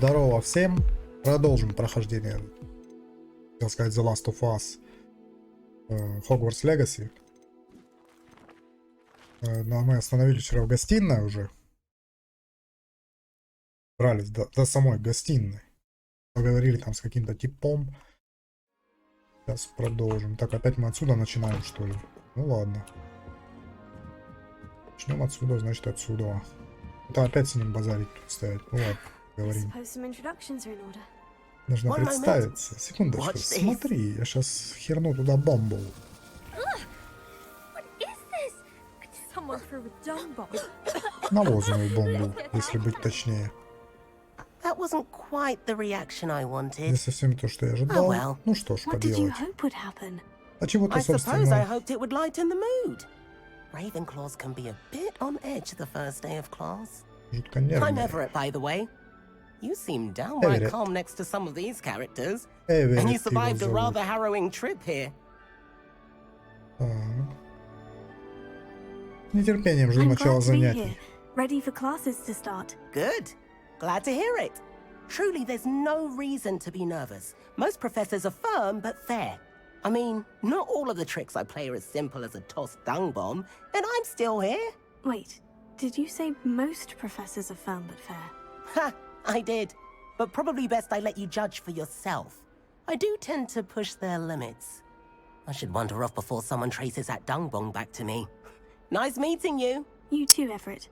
Здорово всем. Продолжим прохождение, так сказать, The Last of Us Hogwarts Legacy. Ну, а мы остановились вчера в гостиной уже. Брались до самой гостиной. Поговорили там с каким-то типом. Сейчас продолжим. Так, опять мы отсюда начинаем, что ли? Ну ладно. Начнем отсюда, значит отсюда. Это опять с ним базарить тут стоять. Ну ладно, говорим. Нужно представиться. Секундочку, смотри, я сейчас херну туда бомбу. Навозную бомбу, если быть точнее. Не совсем то, что я ожидал. Ну что ж поделать. А чего-то, собственно... Ravenclaws can be a bit on edge the first day of class. Жутко I'm нервный. Everett, by the way. You seem downright calm next to some of these characters. And you survived a rather harrowing trip here. С нетерпением жду начала занятий. Ready for classes to start. Good. Glad to hear it. Truly, there's no reason to be nervous. Most professors are firm but fair. I mean, not all of the tricks I play are as simple as a tossed dung bomb, and I'm still here. Wait, did you say most professors are firm but fair? Ha, I did. But probably best I let you judge for yourself. I do tend to push their limits. I should wander off before someone traces that dung bomb back to me. Nice meeting you. You too, Everett.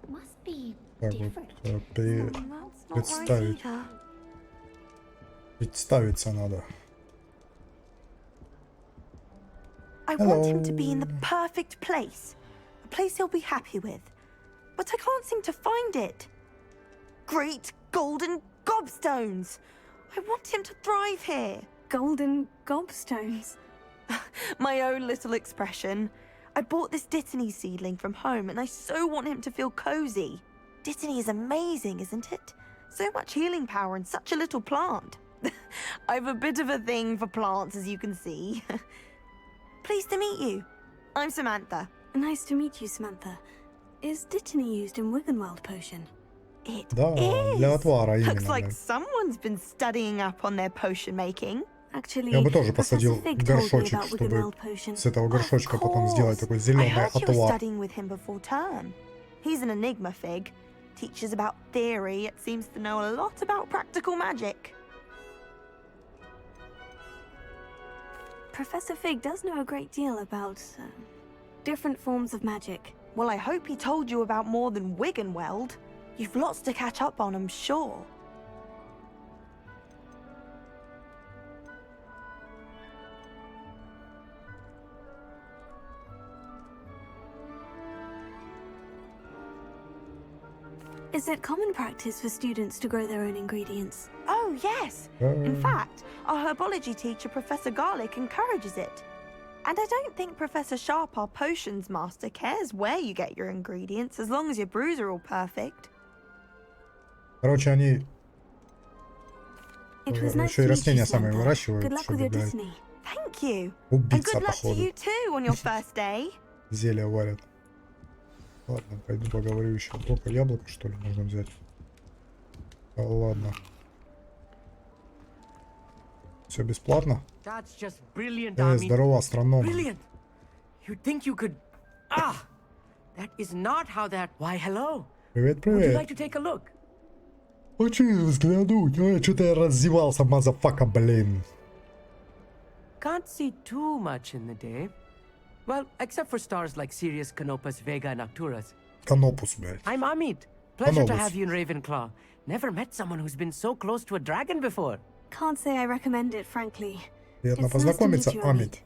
Must be Так вот, представиться надо. I want him to be in the perfect place. A place he'll be happy with. But I can't seem to find it. Great golden gobstones! I want him to thrive here. Golden gobstones. My own little expression. I bought this Dittany seedling from home and I so want him to feel cozy. Dittany is amazing, isn't it? So much healing power in such a little plant. I've a bit of a thing for plants, as you can see. Pleased to meet you. I'm Samantha. Nice to meet you, Samantha. Is Dittany used in Wiggenweld potion? It Да, для отвара is. именно. Looks like someone's been studying up on their potion making. Actually, Я бы тоже посадил Professor Fig told me горшочек, about чтобы Wiggenweld potion. с этого горшочка потом сделать такой I зеленый heard you were отвар. studying with him before term. He's an enigma, Fig. Teaches about theory, it seems to know a lot about practical magic. Professor Fig does know a great deal about different forms of magic. Well, I hope he told you about more than Wiggenweld. You've lots to catch up on, I'm sure. Is it common practice for students to grow their own ingredients? Oh, yes. In fact, our herbology teacher, Professor Garlick, encourages it. And I don't think Professor Sharp, our potions master, cares where you get your ingredients, as long as your brews are all perfect. Короче, они It was nice еще и to meet you, растения сами Samantha. выращивают, Good luck with чтобы, your блядь, Dittany. Thank you. And убиться, good luck to походу. you too on your first day. Зелья варят. Ладно, пойду поговорю еще. Только яблоко, что ли, нужно взять? А, ладно. Все бесплатно? Здорово, астроном. Brilliant. You'd think you could. Ah, that is not how that. Why, hello. Привет, Would you привет. like to take a look? Хочу взглянуть. Ой, что-то я раздевался, мазафака, блин. Can't see too much in the day. Well, except for stars like Sirius, Canopus, Vega, and Arcturus. Канопус, блядь. I'm Amit. Pleasure to Canopus. have you in Ravenclaw. Never met someone who's been so close to a dragon before. Can't say I recommend it, frankly. Приятно It's nice to познакомиться, meet you, Амит.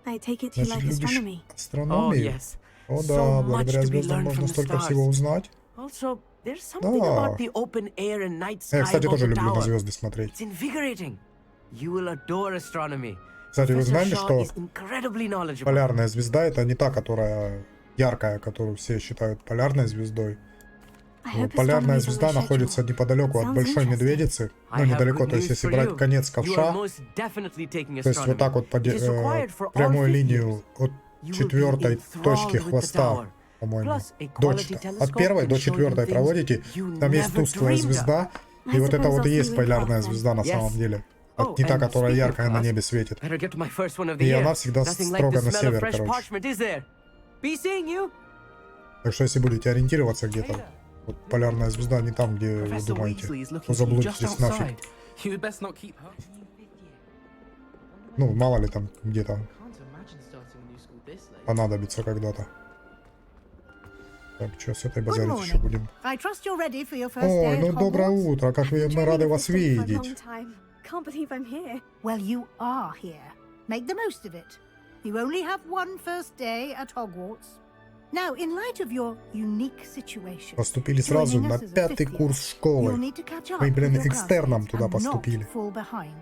I take it you Значит, like любишь astronomy. Oh, астрономию? yes. О So да, much благодаря to be звездам learned можно from the столько stars. всего узнать. Also, there's something Да. about the open air and night sky Я, кстати, above тоже the люблю на tower. звезды смотреть. It's invigorating. You will adore astronomy. Кстати, вы Professor знали, Shaw что is incredibly knowledgeable. полярная звезда — это не та, которая яркая, которую все считают полярной звездой. I hope Полярная astronomy is on звезда my находится schedule. неподалеку от Sounds Большой interesting. Медведицы. I Ну, have недалеко, good то есть news если for брать you. конец You are ковша, most definitely taking то есть вот astronomy. так вот по It is required for all прямой 50 линию years. от You will be четвертой enthralled точки with the хвоста tower. по-моему. Plus a До, quality от telescope первой can до show you четвертой things проводите. you Там есть never тусклая dreamed of. звезда. I И вот это suppose вот и I'll есть see you in полярная class then. звезда на Yes. самом деле. Oh, Не та, and которая speaking of яркая на class, небе светит. better get to my first one of the И year. она всегда Nothing like строго the на smell of север, fresh короче. parchment, is there? Be seeing you. Так что если будете ориентироваться где-то, вот полярная звезда не там, где вы Professor думаете, Weasley is то looking for you just заблудитесь нафиг. outside. You'd best not keep her. Ну, мало ли там где-то Can't imagine starting a new school this late. понадобится когда-то. Так, что с этой Good базарить еще morning. будем? I trust you're ready for your first Ой, day ну at доброе Hogwarts. утро, как вы, мы рады вас видеть. Can't believe I'm here. Well, you are here. Make the most of it. You only have one first day at Hogwarts. Now, in light of your unique situation, Поступили сразу joining на us as a 5-й fifth year, курс you'll школы. need to catch up Мы, with блин, your экстерном classmates туда and not поступили. fall behind.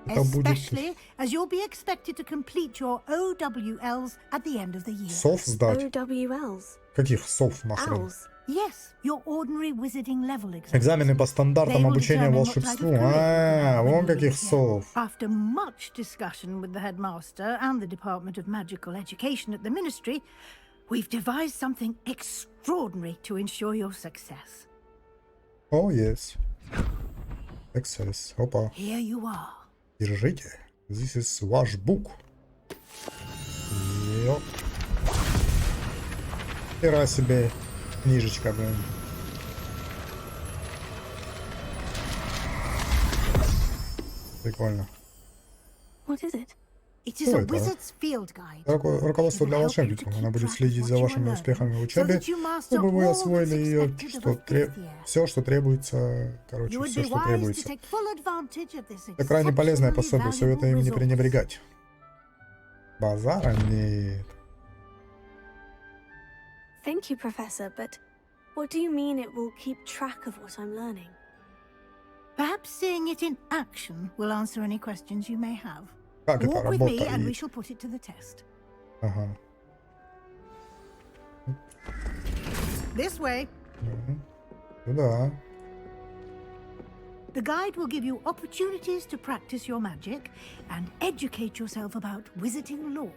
Это будет Especially as you'll be expected to complete your OWLs at the end of the year. сов сдать. OWLs. Каких сов нахрен? Owls. Yes, your ordinary wizarding level exams. Экзамены по стандартам They will обучения determine what type of волшебству. career А, you will вон when you каких leave here. сов. After much discussion with the headmaster and the Department of Magical Education at the Ministry, we've devised something extraordinary to ensure your success. О, есть. Excess. Опа. Here you are. Держите. This is ваш бук. Йоп. Хера себе книжечка, блин. Прикольно. What is it? It is Что a это? wizard's field guide. Руководство It will для help you волшебников. to Она keep будет track of следить what за you are вашими learning, успехами в so учебе, that you master чтобы вы all that's освоили ее, expected of что a fifth year. все, что требуется, короче, You would все, be что wise to требуется. take full advantage of this Это крайне полезное exceptionally пособие, советую им не valuable resource. пренебрегать. Базара нет. Thank you, Professor, but what do you mean it will keep track of what I'm learning? Perhaps seeing it in action will answer any questions you may have. Как это Walk with me and we работает? shall put it to the test. Ага. This way. Да. The guide will give you opportunities to practice your magic and educate yourself about wizarding lore.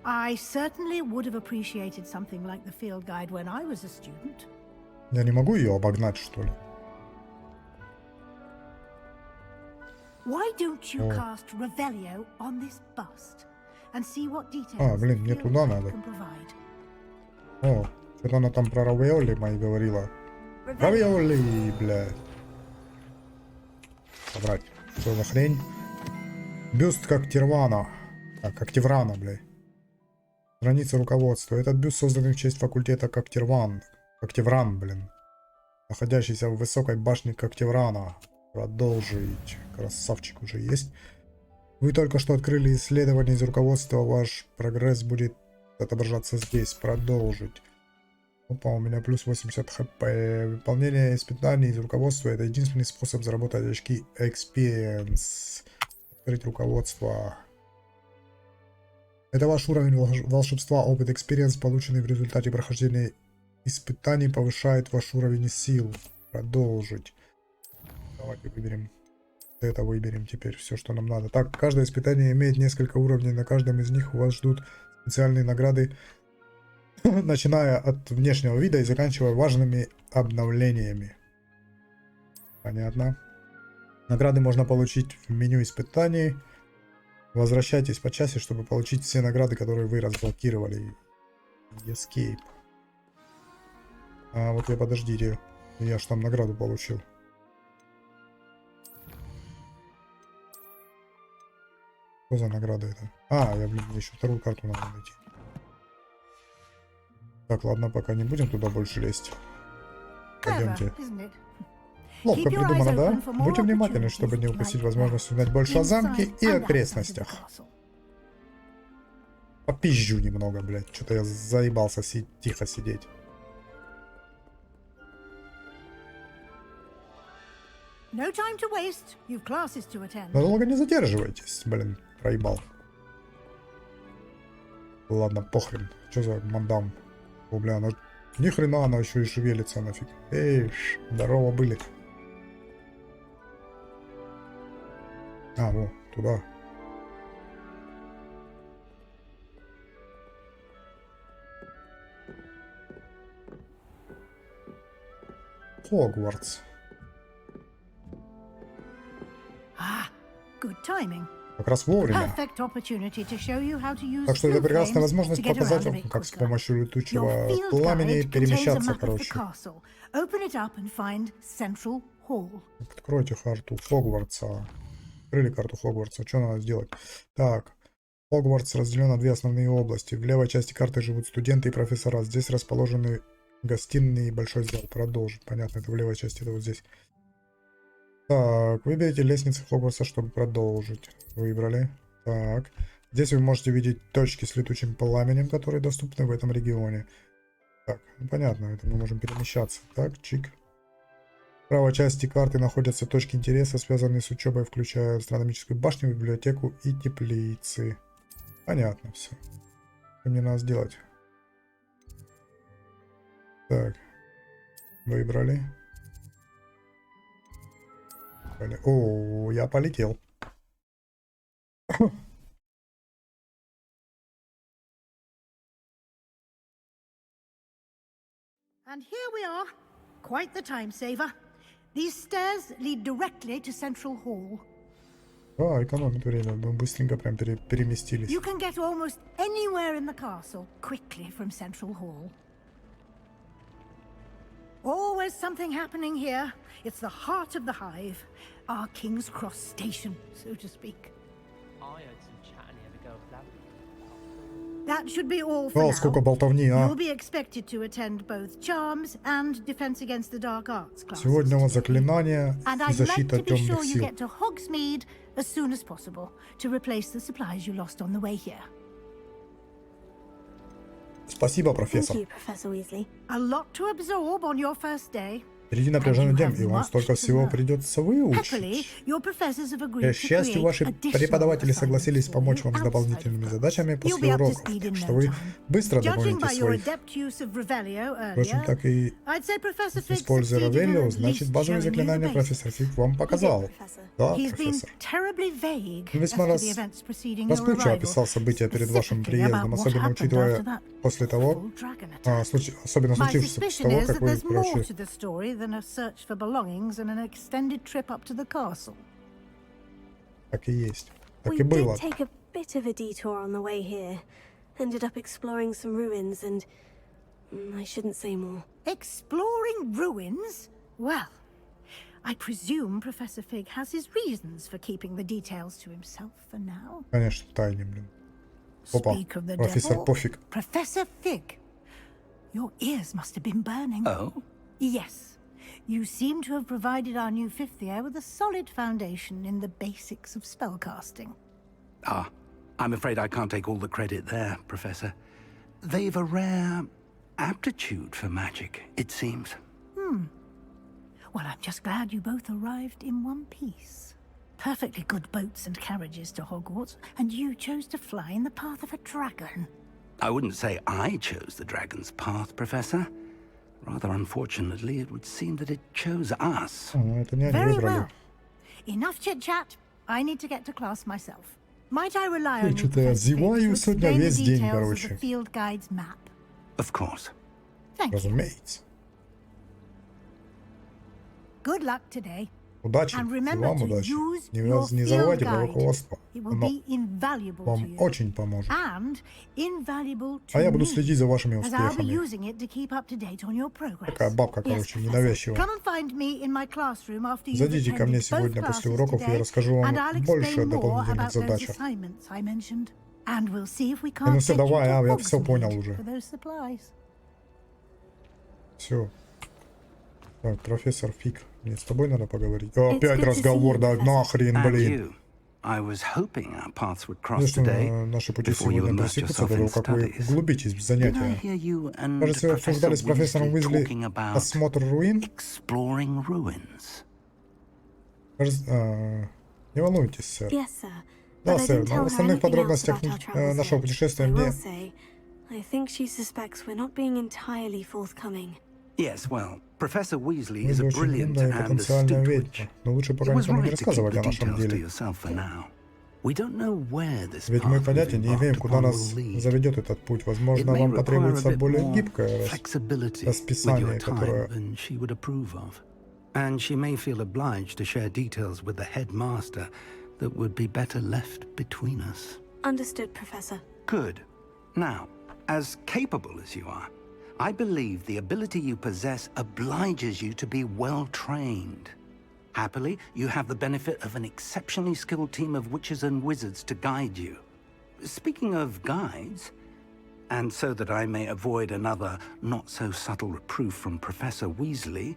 I certainly would have appreciated something like the field guide when I was a student. Я не могу ее обогнать, что ли? Why don't you Oh. cast Revelio on this bust and see what details А, блин, the мне field туда guide надо. can provide? О, что-то она там про равиоли мои говорила. Равиоли, блядь. Собрать. Что за хрень? Бюст Когтеврана. А, Когтеврана, блядь. Страница руководства. Этот бюст создан в честь факультета Когтевран, блин. Находящийся в высокой башне Когтеврана. Продолжить. Красавчик уже есть. Вы только что открыли исследование из руководства. Ваш прогресс будет отображаться здесь. Продолжить. Опа, у меня плюс 80 хп. Выполнение испытаний из руководства — это единственный способ заработать очки Experience. Открыть руководство. Это ваш уровень волшебства, опыт Experience, полученный в результате прохождения испытаний, повышает ваш уровень сил. Продолжить. Давайте выберем. Это выберем теперь все, что нам надо. Так, каждое испытание имеет несколько уровней. На каждом из них вас ждут специальные награды, начиная от внешнего вида и заканчивая важными обновлениями. Понятно. Награды можно получить в меню испытаний. Возвращайтесь по часе, чтобы получить все награды, которые вы разблокировали. Escape. А вот я, подождите. Я ж там награду получил. Что за награда это? А, я, блин, еще вторую карту надо найти. Так, ладно, пока не будем туда больше лезть. Пойдемте. Clever, isn't it? Ловко Keep your eyes придумано, да? open for more Будьте внимательны, чтобы не opportunities упустить like возможность that узнать больше о замке inside и and outside of the окрестностях. castle. Попизжу немного, блядь. Что-то я заебался тихо сидеть. No time to waste. You've classes to attend. Надолго не задерживайтесь, блин, проебал. Ладно, похрен. Что за мадам? О, бля, она... Ни хрена она еще и шевелится нафиг. Эй, здорово были. А, во, туда. Hogwarts. Ah, good timing. Как раз вовремя. Perfect opportunity to show you how to use Так что это blue прекрасная flames возможность to get показать around a вам, bit как с quicker. помощью Your летучего field пламени guide contains a перемещаться, map of the короче. castle. Open it up and find Central Hall. Откройте карту Хогвартса. Открыли карту Хогвартса. Что надо сделать? Так. Хогвартс разделен на две основные области. В левой части карты живут студенты и профессора. Здесь расположены гостиные и большой зал. Продолжить. Понятно, это в левой части, это вот здесь. Так, выберите лестницу Хогвартса, чтобы продолжить. Выбрали. Так. Здесь вы можете видеть точки с летучим пламенем, которые доступны в этом регионе. Так, ну понятно, это мы можем перемещаться. Так, чик. В правой части карты находятся точки интереса, связанные с учебой, включая астрономическую башню, библиотеку и теплицы. Понятно все. Что мне надо сделать? Так. Выбрали. О, я полетел. And here we are. Quite the time saver. These stairs lead directly to Central Hall. А, экономит время. Мы быстренько прям переместились. You can get almost anywhere in the castle quickly from Central Hall. Always something happening here. It's the heart of the hive. Our King's Cross station, so to speak. I heard some chat and he had to go blabbing. That should be all for О, now. сколько болтовни, а. You'll be expected to attend both Charms and Defense Against the Dark Arts classes. Сегодня у вас today. заклинания And и I'd like защита to be sure темных you сил. get to Hogsmeade as soon as possible to replace the supplies you lost on the way here. Спасибо, Thank профессор. you, Professor Weasley. A lot to absorb on your first day. Впереди напряженный день, и вам столько всего придется Happily, выучить. your professors have agreed К to счастью, create ваши additional преподаватели согласились assignments помочь for вам you с outside дополнительными of class. задачами You'll после be up to уроков, speed in что no вы time. быстро Judging догоните by your своих. adept use of Revelio Впрочем, earlier, так и I'd say Professor Fig используя succeeded in Равелио, at значит least базовые showing you the заклинания basics. профессор Фиг вам показал. Professor. Да, He's been профессор. terribly vague as Весьма to the events preceding your расплывчиво arrival, описал события перед вашим specifically приездом, about what особенно happened учитывая after that после того, awful dragon attack. особенно My случившееся после suspicion того, is как that вы, there's more короче, to the story than a search for belongings and an extended trip up to the castle. так и есть. Так We и было. did take a bit of a detour on the way here. Ended up exploring some ruins and... I shouldn't say more. Exploring ruins? Well, I presume Professor Fig has his reasons for keeping the details to himself for now. Конечно, в тайне, блин. Опа, Speak of the профессор devil. Пофиг. Professor Fig, your ears must have been burning. Oh? Yes. You seem to have provided our new fifth year with a solid foundation in the basics of spellcasting. Ah, I'm afraid I can't take all the credit there, Professor. They've a rare aptitude for magic, it seems. Well, I'm just glad you both arrived in one piece. Perfectly good boats and carriages to Hogwarts, and you chose to fly in the path of a dragon. I wouldn't say I chose the dragon's path, Professor. Rather unfortunately, it would seem that it chose us. Это не они Very выбрали. well. Enough chit-chat. I need to get to class myself. Might I rely on you, Что-то я Professor Fig, зеваю to сегодня explain the весь день, details of короче. the field guide's map? Of course. Thank you. Разумеется. Good luck today. Удачи. And И remember вам to удачи. use Не, your не field забывайте про guide. руководство. It will Оно be invaluable to вам you. очень поможет. And invaluable to А я буду me, следить за вашими as I'll be успехами. using it to keep up to date on your progress. Такая бабка, Yes, короче, Professor. ненавязчивая. Come and find me in my classroom after you've Зайдите ко мне attended both сегодня после classes уроков, и я today, расскажу вам and I'll больше о explain more дополнительных about those задачах. assignments I mentioned. And we'll see if we Ну can't всё, get you давай, to я всё понял Hogsmeade уже. for those supplies. Все. Так, профессор Фиг, мне с тобой надо поговорить. О, It's опять good to разговор, see you, да Professor. нахрен, And блин. you. I was hoping our paths would cross Конечно, today наши пути before you сегодня immerse пересекутся yourself до того, in как вы studies. углубитесь в Did I занятия. hear you and Кажется, вы Professor обсуждали с профессором Weasley Уизли talking about осмотр руин. exploring ruins? Кажется, не волнуйтесь, сэр. Yes, sir. Да, But I сэр, didn't но tell в her остальных anything else подробностях about our travels нашего yet. путешествия I will мне... say, I think she suspects we're not being entirely forthcoming. Yes, well, Professor Weasley Вы is a очень brilliant умная и and потенциальная astute ведьма, witch. но лучше It пока was никому не right to keep рассказывать the о нашем details to деле. yourself for now. We don't know where this Ведь мы path we've понятия не имеем, embarked куда upon нас will lead. заведет этот путь. It Возможно, may вам require a потребуется bit более more гибкое flexibility with your расписание, time которое... than she would approve of. And she may feel obliged to share details with the headmaster that would be better left between us. Understood, Professor. Good. Now, as capable as you are, I believe the ability you possess obliges you to be well trained. Happily, you have the benefit of an exceptionally skilled team of witches and wizards to guide you. Speaking of guides, and so that I may avoid another not-so-subtle reproof from Professor Weasley,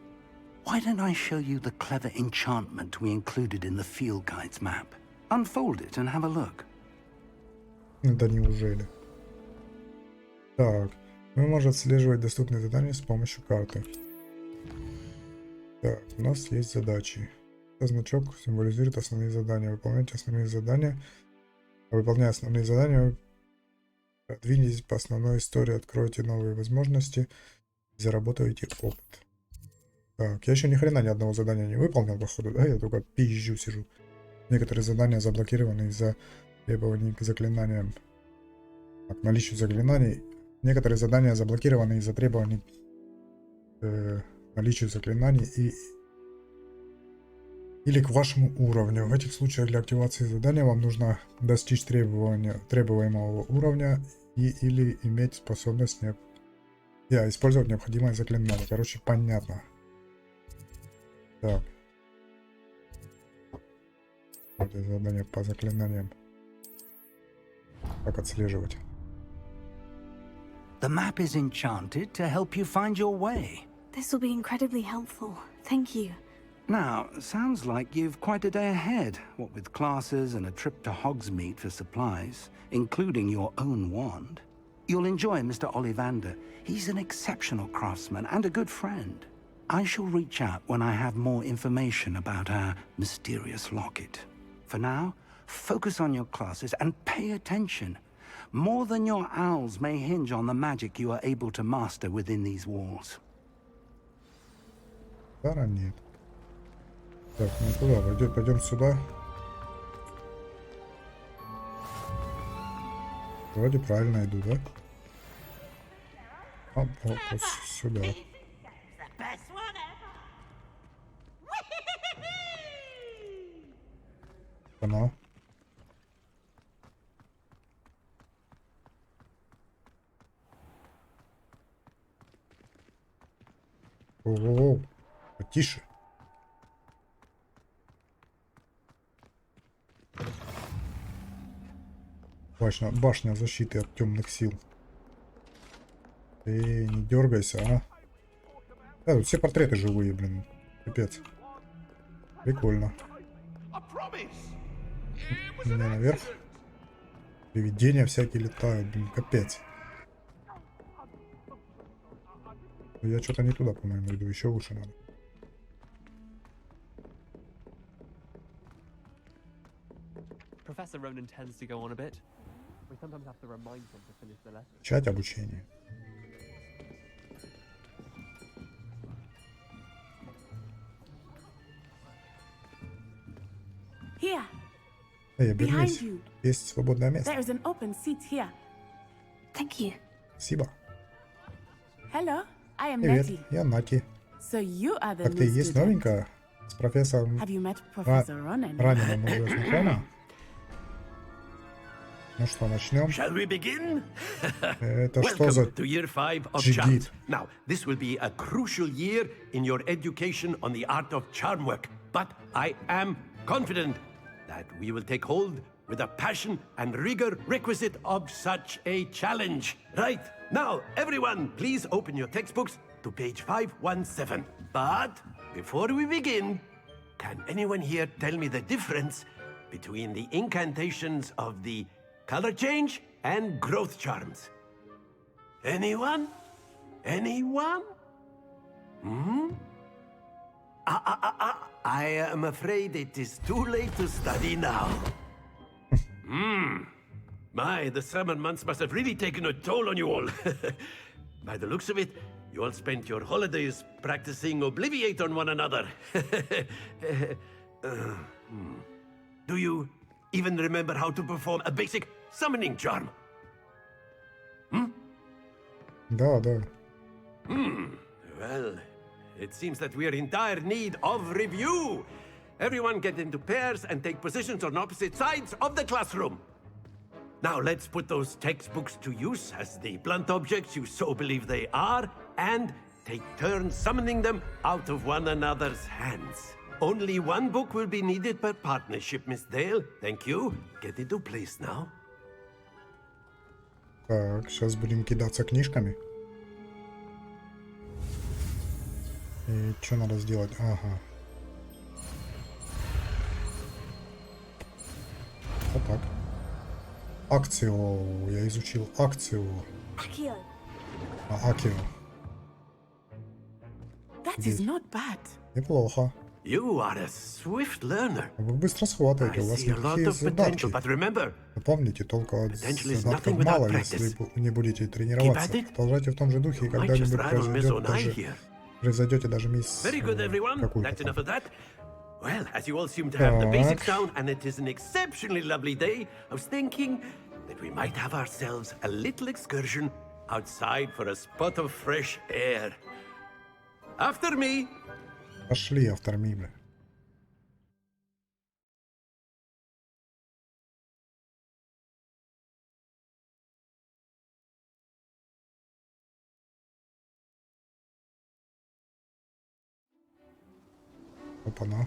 why don't I show you the clever enchantment we included in the field guide's map? Unfold it and have a look. Да неужели? Так, вы можете отслеживать доступные задания с помощью карты. Так, у нас есть задачи. Этот значок символизирует основные задания. Выполняйте основные задания. Выполняя основные задания, продвиньтесь по основной истории, откройте новые возможности, заработаете опыт. Так, я еще ни хрена ни одного задания не выполнил, походу, да? Я только пизжу сижу. Некоторые задания заблокированы из-за требований к заклинаниям. Так, наличию заклинаний. Некоторые задания заблокированы из-за требований к наличию заклинаний или к вашему уровню. В этих случаях для активации задания вам нужно достичь требуемого уровня или иметь способность использовать необходимое заклинание. Короче, понятно. Так. Это задание по заклинаниям. Как отслеживать? The map is enchanted to help you find your way. This will be incredibly helpful. Thank you. Now, sounds like you've quite a day ahead, what with classes and a trip to Hogsmeade for supplies, including your own wand. You'll enjoy Mr. Ollivander. He's an exceptional craftsman and a good friend. I shall reach out when I have more information about our mysterious locket. For now, focus on your classes and pay attention. More than your owls may hinge on the magic you are able to master within these walls. Пара нет. Так, ну туда, пойдем сюда. Вроде правильно иду, да? Вот сюда. Она. О-о-о, потише. Башня защиты от темных сил. Эй, не дергайся, а. Да, тут все портреты живые, блин. Пипец. Прикольно. Мне наверх. Привидения всякие летают, блин, капец. Я что-то не туда, по-моему, иду. Еще лучше надо. Professor Ronan tends to go on a bit. We sometimes have to remind him to finish the lesson. Начать обучение. Here, Эй, behind обернись. you, Есть свободное место. there is an open seat here. Thank you. Спасибо. Hello, I am Привет, Nettie. я Нати. So you are the Как ты new и есть student. новенькая? С профессором Have you met Professor Ronan? Ранином уже знакома? Ну что, начнем? Shall we begin? Это что за Welcome to year 5 of jigit? charms. Now, this will be a crucial year in your education on the art of charm work. But I am confident that we will take hold with the passion and rigor requisite of such a challenge. Right, now, everyone, please open your textbooks to page 517. But before we begin, can anyone here tell me the difference between the incantations of the color change and growth charms? Anyone? Anyone? I am afraid it is too late to study now. My, the summer months must have really taken a toll on you all. By the looks of it, You all spent your holidays practicing Obliviate on one another. Do you even remember how to perform a basic summoning charm? Да, да. Well, it seems that we are in dire need of review. Everyone get into pairs and take positions on opposite sides of the classroom. Now let's put those textbooks to use as the blunt objects you so believe they are, and take turns summoning them out of one another's hands. Only one book will be needed per partnership, Miss Dale. Thank you. Get into place now. Так, сейчас будем кидаться книжками. И что надо сделать? Ага. Вот так. Акцию. Я изучил акцию. Accio. Акио. That is not bad. Неплохо. You are a swift learner. Вы быстро схватываете, I у вас see a lot неплохие of задатки. potential, but remember, Вы помните, толку от potential is задатков nothing мало, without если practice. вы не будете тренироваться. Keep at it. Продолжайте в том же духе, и you might just когда-нибудь rival Miss произойдет Onai даже here. произойдете даже мисс Very good, everyone. какую-то That's там. enough of that. Well, as you all seem to have the Так. basics down, and it is an exceptionally lovely day, I was thinking that we might have ourselves a little excursion outside for a spot of fresh air. After me. Пошли, автор мимы. Опа-на.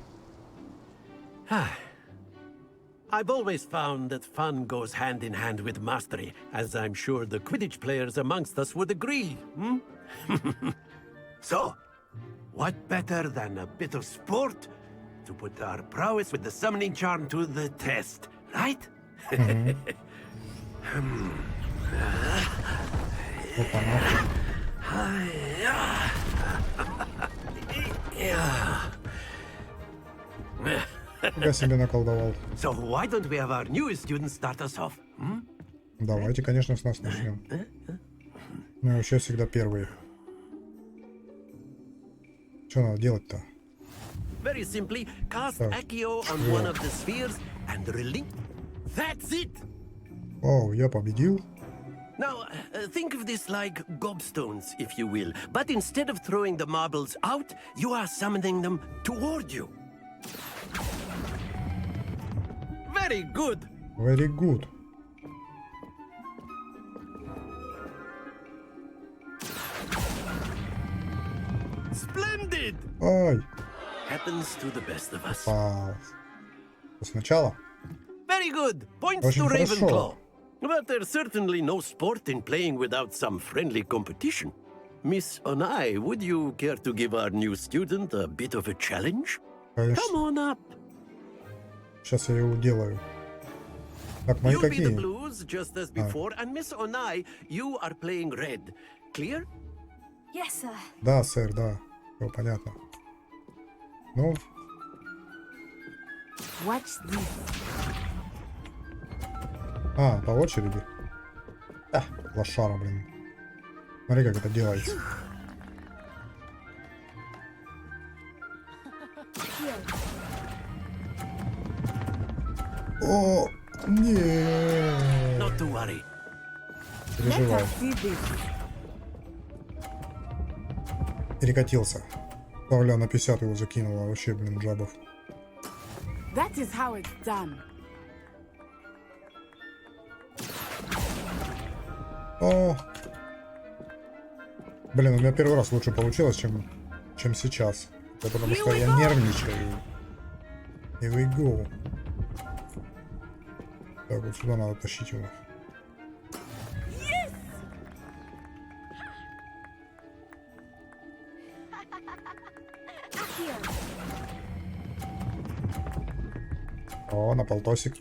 I've always found that fun goes hand in hand with mastery, as I'm sure the Quidditch players amongst us would agree. So, what better than a bit of sport to put our prowess with the summoning charm to the test, right? Я себе наколдовал. So why don't we have our newest students start us off? Давайте, конечно, с нас начнем. Ну и вообще всегда первые. Что надо делать-то? Very simply, cast Так. Accio on one of the spheres and release. That's it! О, я победил. Now, think of this like gobstones, if you will. But instead of throwing the marbles out, you are summoning them toward you. Very good! Very good. Splendid! Ай, Happens to the best of us. попал. Сначала. Very good! Points Очень to хорошо. Ravenclaw. But there's certainly no sport in playing without some friendly competition. Miss Onai, would you care to give our new student a bit of a challenge? Come Конечно. on up. Сейчас я его делаю. Так, мои You'll be the какие? blues, just as before, and Miss Onai, you are playing red. Clear? Yes, sir. Да, сэр, да. Все понятно. Ну, Watch this. по очереди. Лошара, блин. Смотри, как это делается. О, не. Not to worry. Let Переживай. us see this. Перекатился. Ставля на 50 его закинула. Вообще, блин, джабов. That is how it's done. О. Блин, у меня первый раз лучше получилось, чем сейчас. Это потому что я нервничаю. Here we go. Так, вот сюда надо тащить его. О, на полтосик.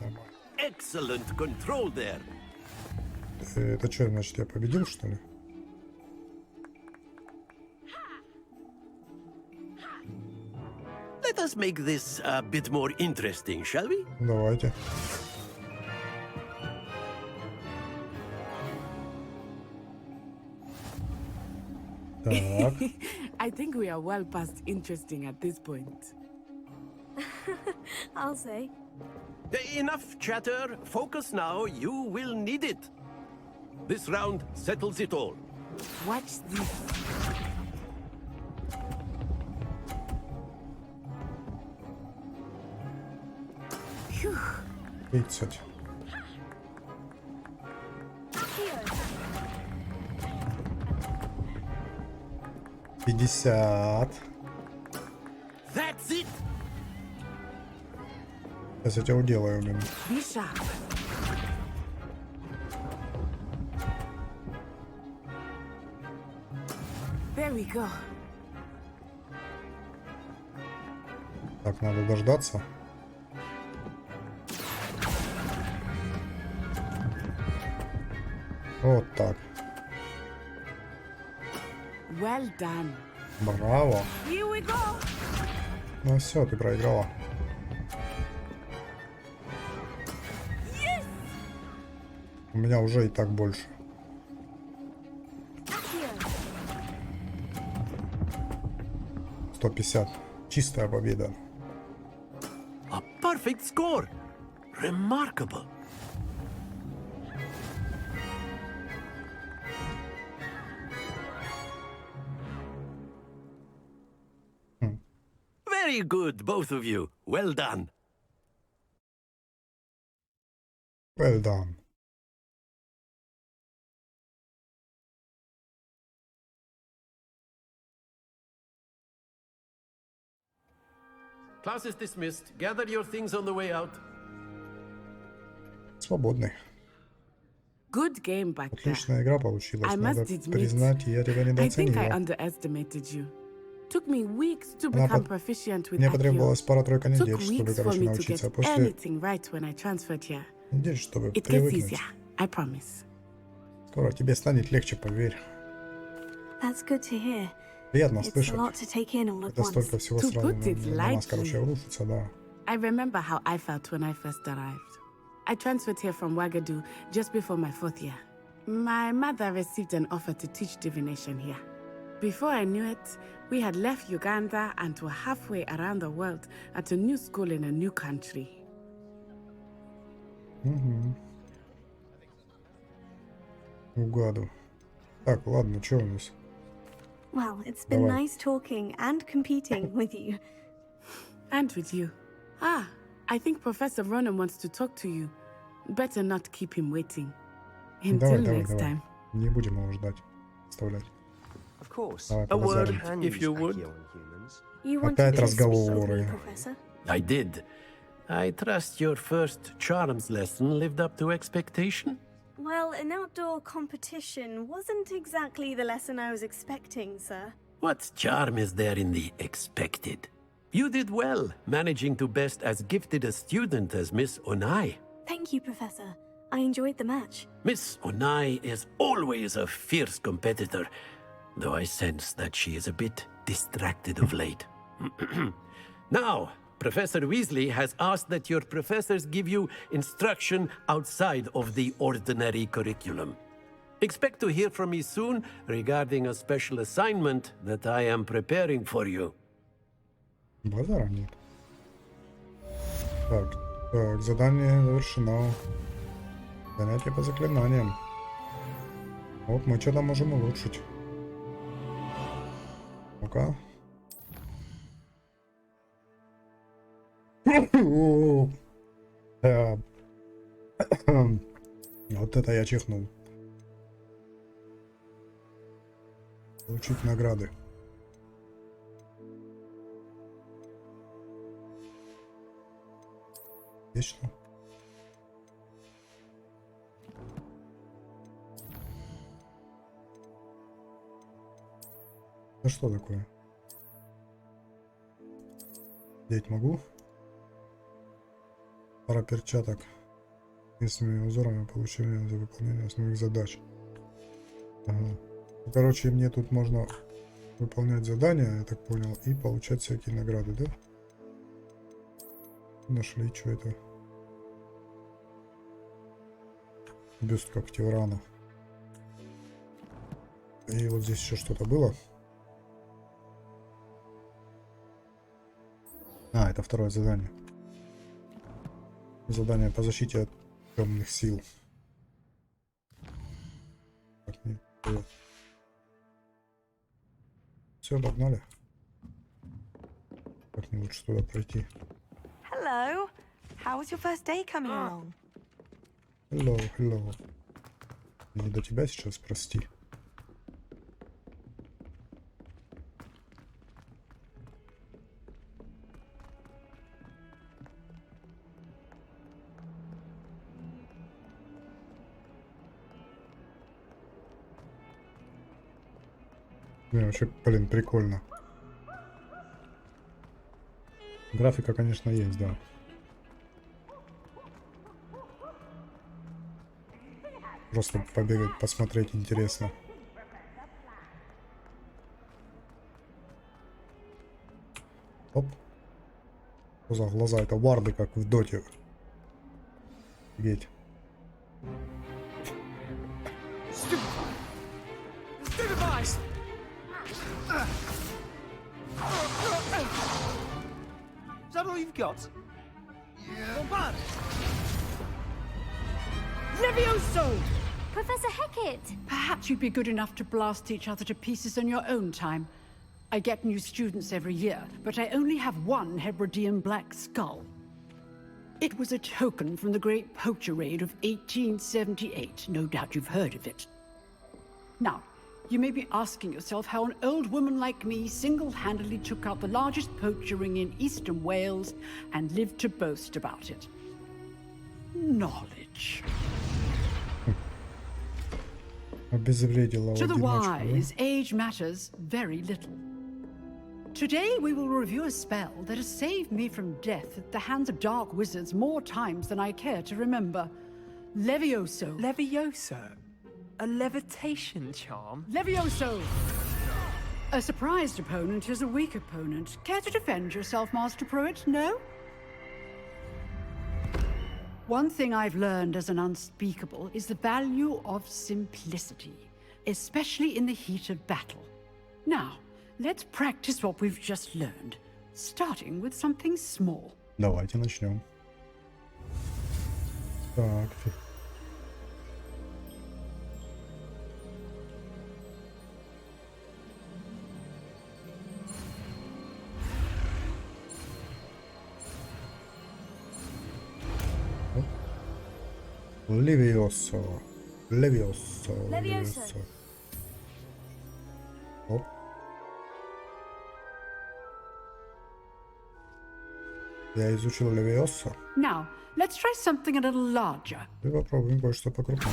Нормально. Excellent control there. Это что, значит, я победил, что ли? Let us make this a bit more interesting, shall we? Давайте. Так. I think we are well past interesting at this point. I'll say. Enough chatter. Focus now. You will need it. This round settles it all. Watch this. Phew. 30. Here. 50. That's it. Сейчас я тебя уделаю, блин. Be sharp. There we go. Так, надо дождаться. Вот так. Well done. Браво. Here we go. Ну все, ты проиграла. У меня уже и так больше. Here. 150. Чистая победа. A perfect score. Remarkable. Very good, both of you. Well done. Well done. Class is dismissed. Gather your things on the way out. Свободный. Good game back there. Отличная игра получилась. I Надо must admit, признать, я тебя I think I недооценила. underestimated you. Took me weeks to Она become по- proficient with Мне IQ. потребовалось пара-тройка Took недель, чтобы, weeks for короче, me to научиться. А get после anything right when I transferred here. недель, чтобы It gets привыкнуть. easier, I promise. Скоро тебе станет легче, поверь. That's good to hear. Приятно It's a слышать. lot to take in all at Это столько once. всего To сразу put it на нас, короче, lightly. рушится, да. I remember how I felt when I first arrived. I transferred here from Wagadu just before my 4th year. My mother received an offer to teach divination here. Before I knew it, we had left Uganda and were halfway around the world at a new school in a new country. Угу. Угаду. Так, ладно, что у нас? Well, it's been Давай. nice talking and competing with you. And with you. Ah, I think Professor Ronan wants to talk to you. Better not keep him waiting. Until Давай, давай, next давай. time. Не будем его ждать. Оставлять. Of course. Давай, A word, побазарим. Can if use you would. Accio on humans. You wanted Опять to speak with разговоры. me, Professor? I did. I trust your first charms lesson lived up to expectation? Well, an outdoor competition wasn't exactly the lesson I was expecting, sir. What charm is there in the expected? You did well, managing to best as gifted a student as Miss Onai. Thank you, Professor. I enjoyed the match. Miss Onai is always a fierce competitor, though I sense that she is a bit distracted of late. Now, Professor Weasley has asked that your professors give you instruction outside of the ordinary curriculum. Expect to hear from me soon regarding a special assignment that I am preparing for you. Базара нет. Так, так, задание завершено. Занятие по заклинаниям. Вот мы что-то можем улучшить. Ну-ка. Вот это я чихнул. Получить награды. Есть что? Это что такое? Взять могу? Пара перчаток. Местными узорами получения за выполнение основных задач. Ага. Ну, короче, мне тут можно выполнять задания, я так понял, и получать всякие награды, да? Нашли, что это? Бюст Когтеврана. И вот здесь еще что-то было. А, это второе задание. Задание по защите от темных сил. Все, погнали. Как мне лучше туда пройти? Hello. How was your first day coming along? Hello, hello. Не до тебя сейчас, прости. Не, вообще, блин, прикольно. Графика, конечно, есть, да. Просто побегать, посмотреть интересно. Оп. Что за глаза? Это варды, как в доте. Офигеть. Is that all you've got? Yeah. Levioso! Professor Hecat! Perhaps you'd be good enough to blast each other to pieces in your own time. I get new students every year, but I only have one Hebridean black skull. It was a token from the Great Poacher Raid of 1878. No doubt you've heard of it. Now, you may be asking yourself how an old woman like me single-handedly took out the largest poacher ring in eastern Wales and lived to boast about it. Knowledge. To the wise, age matters very little. Today we will review a spell that has saved me from death at the hands of dark wizards more times than I care to remember. Levioso. Levioso? A levitation charm? Levioso! A surprised opponent is a weak opponent. Care to defend yourself, Master Pruitt? No? One thing I've learned as an unspeakable is the value of simplicity, especially in the heat of battle. Now, let's practice what we've just learned, starting with something small. Давайте начнем. Так. Левиосо. Левиосо. Левиосо. Оп. Я изучил Левиосо. Now, let's try something a little larger. И попробуем кое-что покрупнее.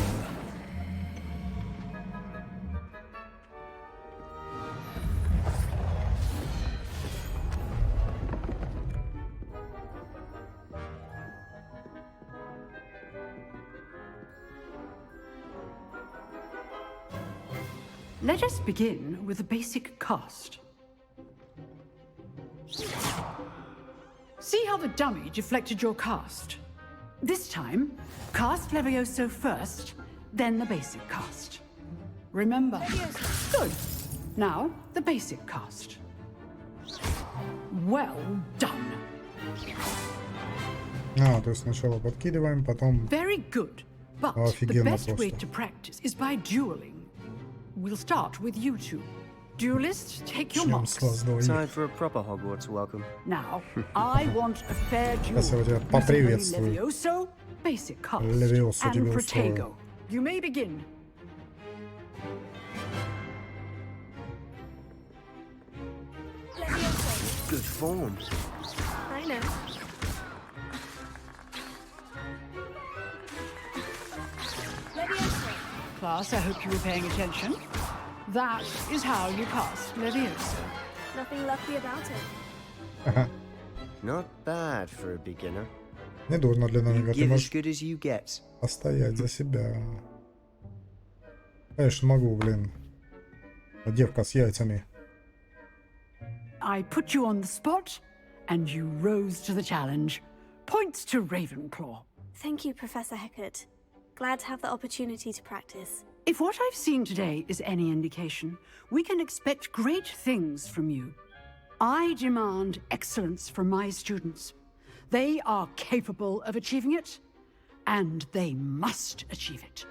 Let us begin with the basic cast. See how the dummy deflected your cast? This time, cast Levioso first, then the basic cast. Remember? Good. Now, the basic cast. Well done. То есть сначала подкидываем, потом... Very good. But the best way to practice is by dueling. We'll start with you two. Duelists, take your marks. Time for a proper Hogwarts welcome. Now, I want a fair duel. Levioso, basic cast, and Protego. You may begin. Good form. I know. Class, I hope you were paying attention. That is how you cast Levioso. Nothing lucky about it. Not bad for a beginner. Не дурно для новенького. Ты можешь good as you get. постоять за себя. Конечно, могу, блин. Девка с яйцами. I put you on the spot, and you rose to the challenge. Points to Ravenclaw. Thank you, Professor Hecat. Glad to have the opportunity to practice. If what I've seen today is any indication, we can expect great things from you. I demand excellence from my students. They are capable of achieving it, and they must achieve it.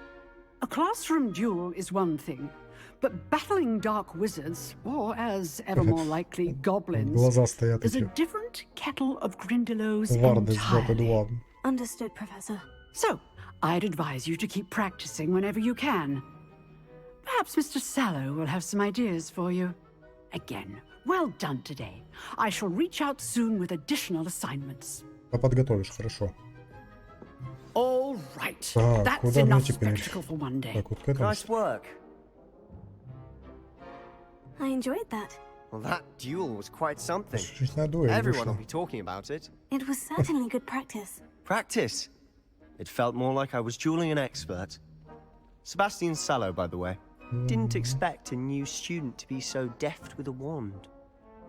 A classroom duel is one thing, but battling dark wizards, or as ever more likely, goblins, Глаза стоят is a эти different kettle of Grindylows варды с Dota entirely. 2. Understood, Professor. So, I'd advise you to keep practicing whenever you can. Perhaps Mr. Sallow will have some ideas for you. Again, well done today. I shall reach out soon with additional assignments. Подготовишь, хорошо. All right. Так, That's куда мне enough теперь? spectacle for one day. Так, вот к этому. Nice work. I enjoyed that. Well, that duel was quite something. Чуть на дуэль Everyone will вышла. be talking about it. It was certainly good practice. Practice. It felt more like I was dueling an expert. Sebastian Sallow, by the way. Didn't expect a new student to be so deft with a wand.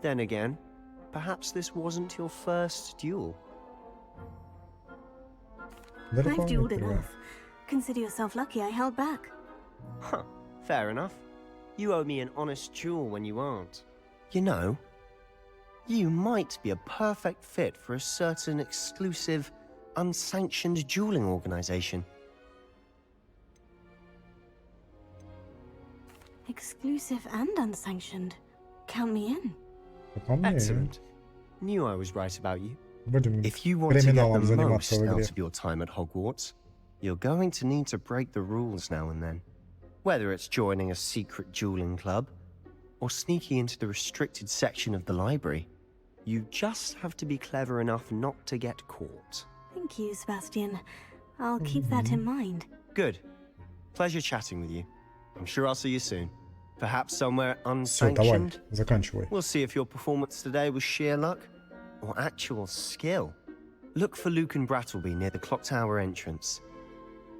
Then again, perhaps this wasn't your first duel. Далеко I've не dueled первая. enough. Consider yourself lucky I held back. Huh, fair enough. You owe me an honest duel when you aren't. You know, you might be a perfect fit for a certain exclusive, unsanctioned dueling organization. Exclusive and unsanctioned. Count me in. Выполнение. Excellent. Knew I was right about you. Будем If you want to get криминалом the заниматься most в игре. out of your time at Hogwarts, you're going to need to break the rules now and then. Whether it's joining a secret dueling club, or sneaking into the restricted section of the library, you just have to be clever enough not to get caught. Thank you, Sebastian. I'll keep that in mind. Good. Pleasure chatting with you. I'm sure I'll see you soon. Perhaps somewhere Все, давай, unsanctioned. заканчивай. We'll see if your performance today was sheer luck or actual skill. Look for Luke and Brattleby near the clock tower entrance.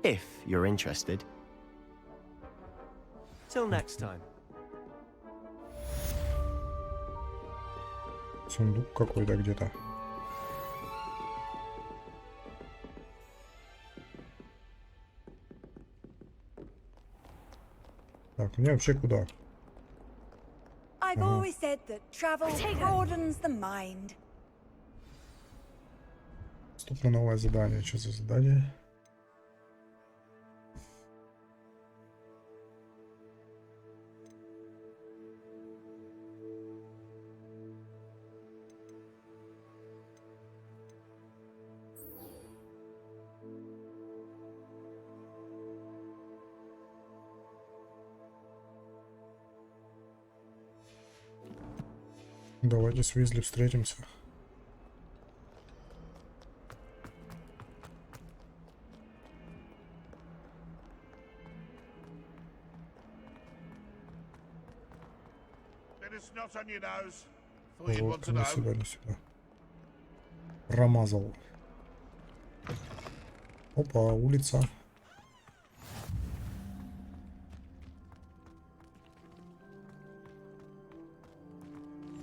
If you're interested. Till next time. Сундук какой-то где-то. Так, мне вообще куда? I've always said that travel broadens the mind. Доступно новое задание. Что за задание? Давайте с Уизли встретимся. Вот, не сюда, не сюда. Промазал. Опа, улица.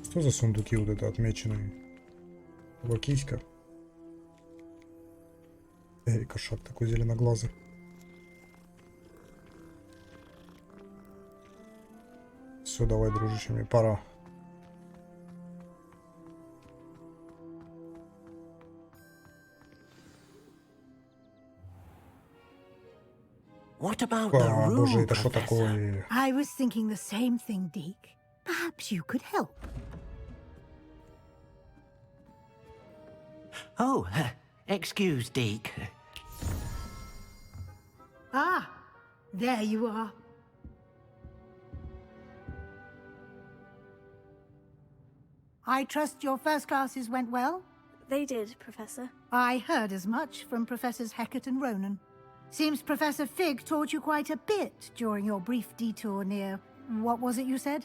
Что за сундуки вот это отмеченные? Лакийска. Эй, кошак такой зеленоглазый. Все, давай, дружище, мне пора. What about the А, room, боже, это что Professor? такое? I was thinking the same thing, Deke. Perhaps you could help. Oh, excuse, Deke. Ah, there you are. I trust your first classes went well? They did, Professor. I heard as much from Professors Hecat and Ronan. Seems Professor Fig taught you quite a bit during your brief detour near... what was it you said?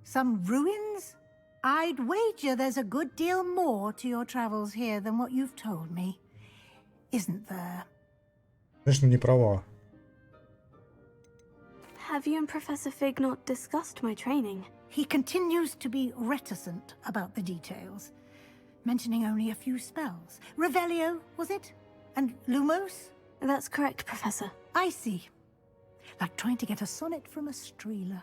Some ruins? I'd wager there's a good deal more to your travels here than what you've told me. Isn't there? Конечно, не права. Have you and Professor Fig not discussed my training? He continues to be reticent about the details, mentioning only a few spells. Revelio, was it? And Lumos? That's correct, Professor. I see. Like trying to get a sonnet from a streeler.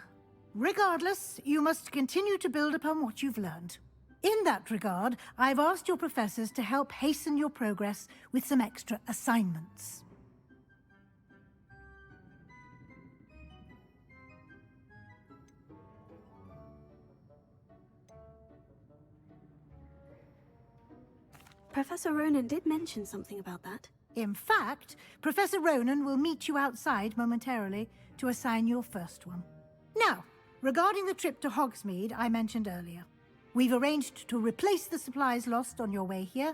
Regardless, you must continue to build upon what you've learned. In that regard, I've asked your professors to help hasten your progress with some extra assignments. Professor Ronan did mention something about that. In fact, Professor Ronan will meet you outside momentarily to assign your first one. Now, regarding the trip to Hogsmeade I mentioned earlier, we've arranged to replace the supplies lost on your way here,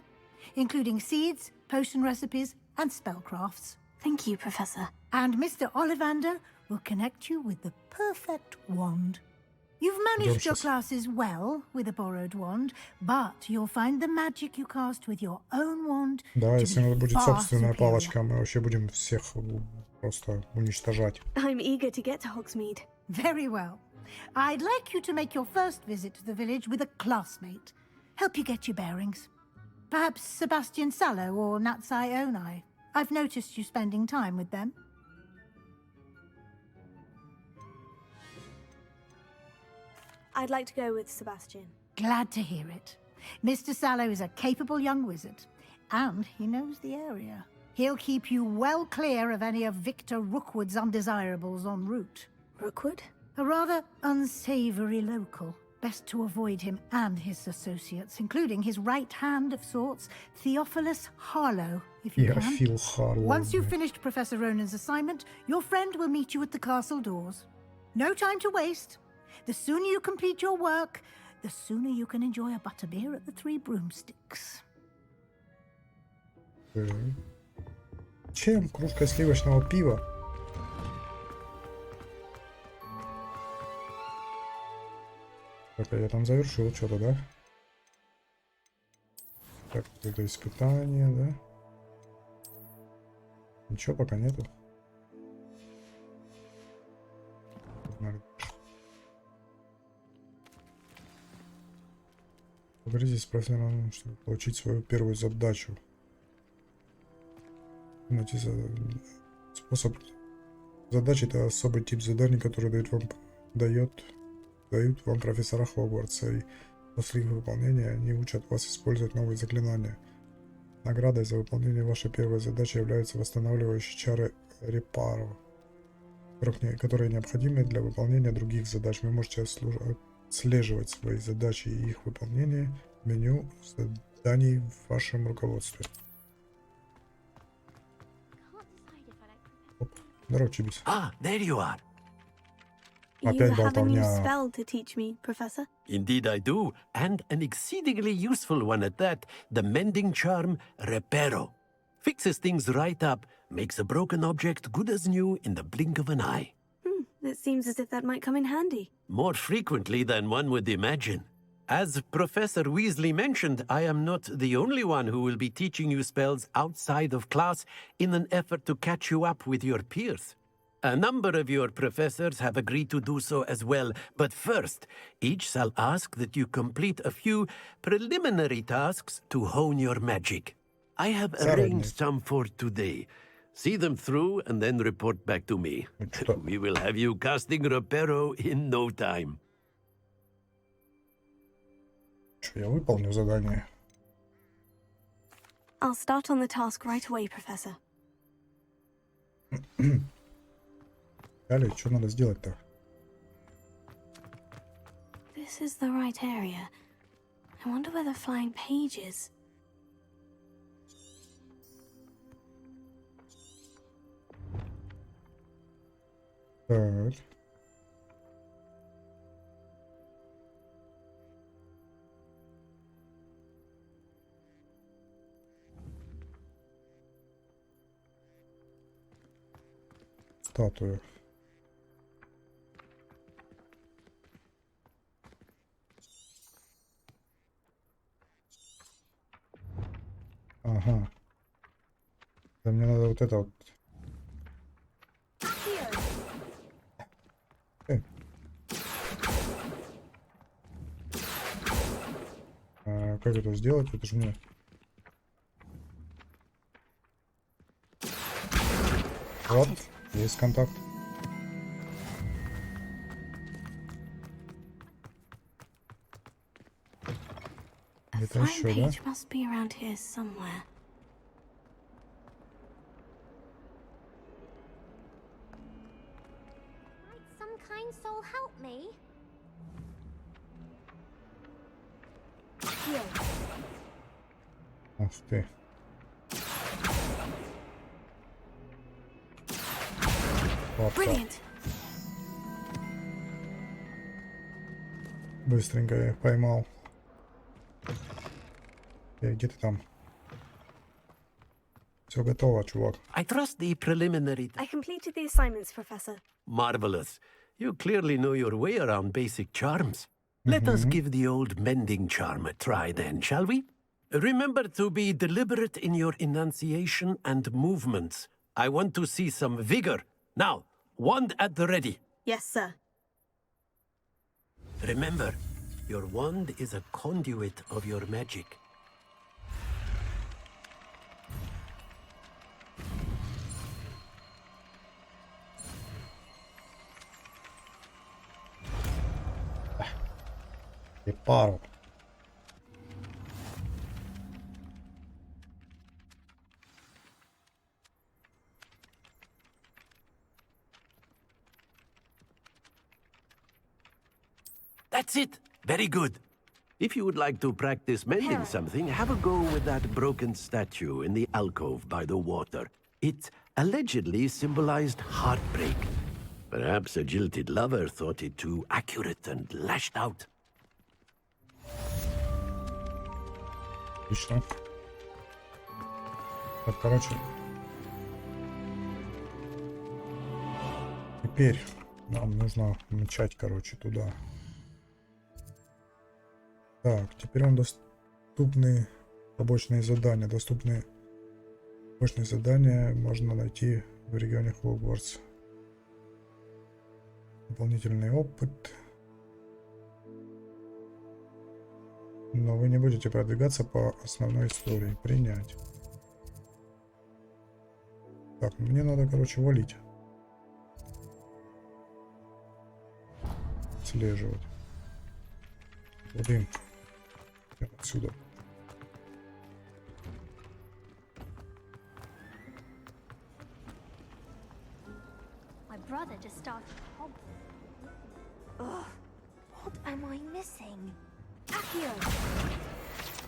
including seeds, potion recipes, and spellcrafts. Thank you, Professor. And Mr. Ollivander will connect you with the perfect wand. You've managed your classes well with a borrowed wand, but you'll find the magic you cast with your own wand Да, to если у be нас будет far собственная superior. палочка, мы вообще будем всех просто уничтожать. I'm eager to get to Hogsmeade. Very well. I'd like you to make your first visit to the village with a classmate. Help you get your bearings. Perhaps Sebastian Sallow or Natsai Onai. I've noticed you spending time with them. I'd like to go with Sebastian. Glad to hear it. Mr. Sallow is a capable young wizard, and he knows the area. He'll keep you well clear of any of Victor Rookwood's undesirables en route. Rookwood? A rather unsavory local. Best to avoid him and his associates, including his right hand of sorts, Theophilus Harlow, if you can. Theophil Harlow. Once you've finished Professor Ronan's assignment, your friend will meet you at the castle doors. No time to waste. The sooner you complete your work, the sooner you can enjoy a butterbeer at the Three Broomsticks. Чем? Кружка сливочного пива? Так, я там завершил что-то, да? Так, это испытание, да? Ничего пока нету. Поговорите с профессором, чтобы получить свою первую задачу. Найти способ задачи — это особый тип заданий, который дают вам профессора Хогвартса, и после их выполнения они учат вас использовать новые заклинания. Наградой за выполнение вашей первой задачи являются восстанавливающие чары репаров, которые необходимы для выполнения других задач. Вы можете отслеживать свои задачи и их выполнение в меню заданий в вашем руководстве. Здорово, Чибис. Ah, there you are. You have a new spell to teach me, Professor? Indeed I do, and an exceedingly useful one at that, the mending charm Reparo. Fixes things right up, makes a broken object good as new in the blink of an eye. It seems as if that might come in handy. More frequently than one would imagine. As Professor Weasley mentioned, I am not the only one who will be teaching you spells outside of class in an effort to catch you up with your peers. A number of your professors have agreed to do so as well, but first, each shall ask that you complete a few preliminary tasks to hone your magic. I have arranged some for today. See them through and then report back to me. We will have you casting Reparo in no time. Я выполню задание. I'll start on the task right away, Professor. Далее, что надо сделать-то? This is the right area. I wonder where the flying page is. Так. Статую. Ага. Да мне надо вот это вот. Как это сделать? Это же мне... Вот, есть контакт. Где-то Fine еще, да? page must be around here somewhere. Might some kind soul help me? Ах ты. Опа. Brilliant. Быстренько я их поймал. Где ты там? Все готово, чувак. I trust the preliminary... I completed the assignments, Professor. Marvelous. You clearly know your way around basic charms. Let us give the old mending charm a try then, shall we? Remember to be deliberate in your enunciation and movements. I want to see some vigor. Now, wand at the ready. Yes, sir. Remember, your wand is a conduit of your magic. И пару. That's it. Very good. If you would like to practice mending something, have a go with that broken statue in the alcove by the water. It allegedly symbolized heartbreak. Perhaps a jilted lover thought it too accurate and lashed out. Отлично. Так, короче. Теперь нам нужно мчать, короче, туда. Так, теперь вам доступны побочные задания. Доступные побочные задания можно найти в регионе Hogwarts. Дополнительный опыт. Но вы не будете продвигаться по основной истории. Принять. Так, мне надо, короче, валить. Отслеживать. Блин. Отсюда. My brother just started Hogwarts. Ugh, what am I missing? Accio!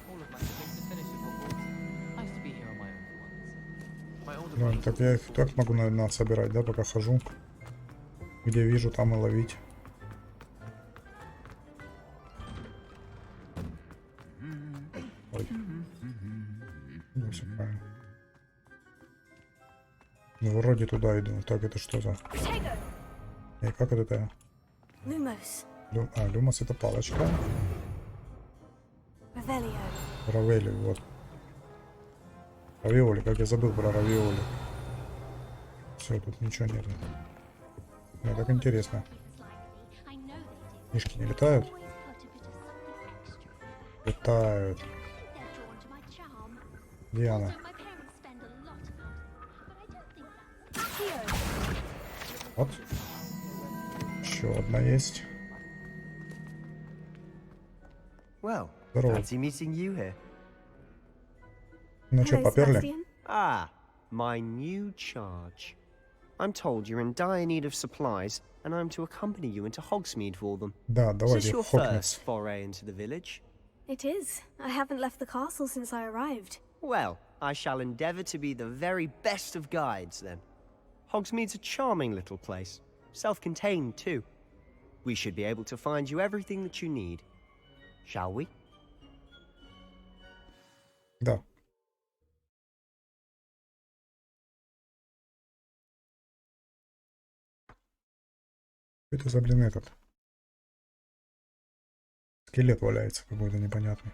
All of my siblings have finished at Hogwarts. I used to be here on my own for once. My older Ну, brother... так я их так могу, наверное, собирать, да, пока хожу. Где вижу, там и ловить. Ой. Ну, все правильно. Ну, вроде туда иду. Так, это что за... И как это? Lumos. Люмос это палочка. Revelio. Равели, вот. Равиоли, как я забыл про равиоли. Все, тут ничего нет. Ну, так интересно. Мишки не летают? Летают. Где она? Вот. Еще одна есть. Well, Здорово. fancy meeting you here. Ну что, поперли? Ah, my new charge. I'm told you're in dire need of supplies, and I'm to accompany you into Hogsmeade for them. Да, Is this давайте, your Хогнес. first foray into the village? It is. I haven't left the castle since I arrived. Well, I shall endeavour to be the very best of guides, then. Hogsmeade's a charming little place. Self-contained, too. We should be able to find you everything that you need. Shall we? Да. Это за, блин, этот? Скелет валяется какой-то непонятный.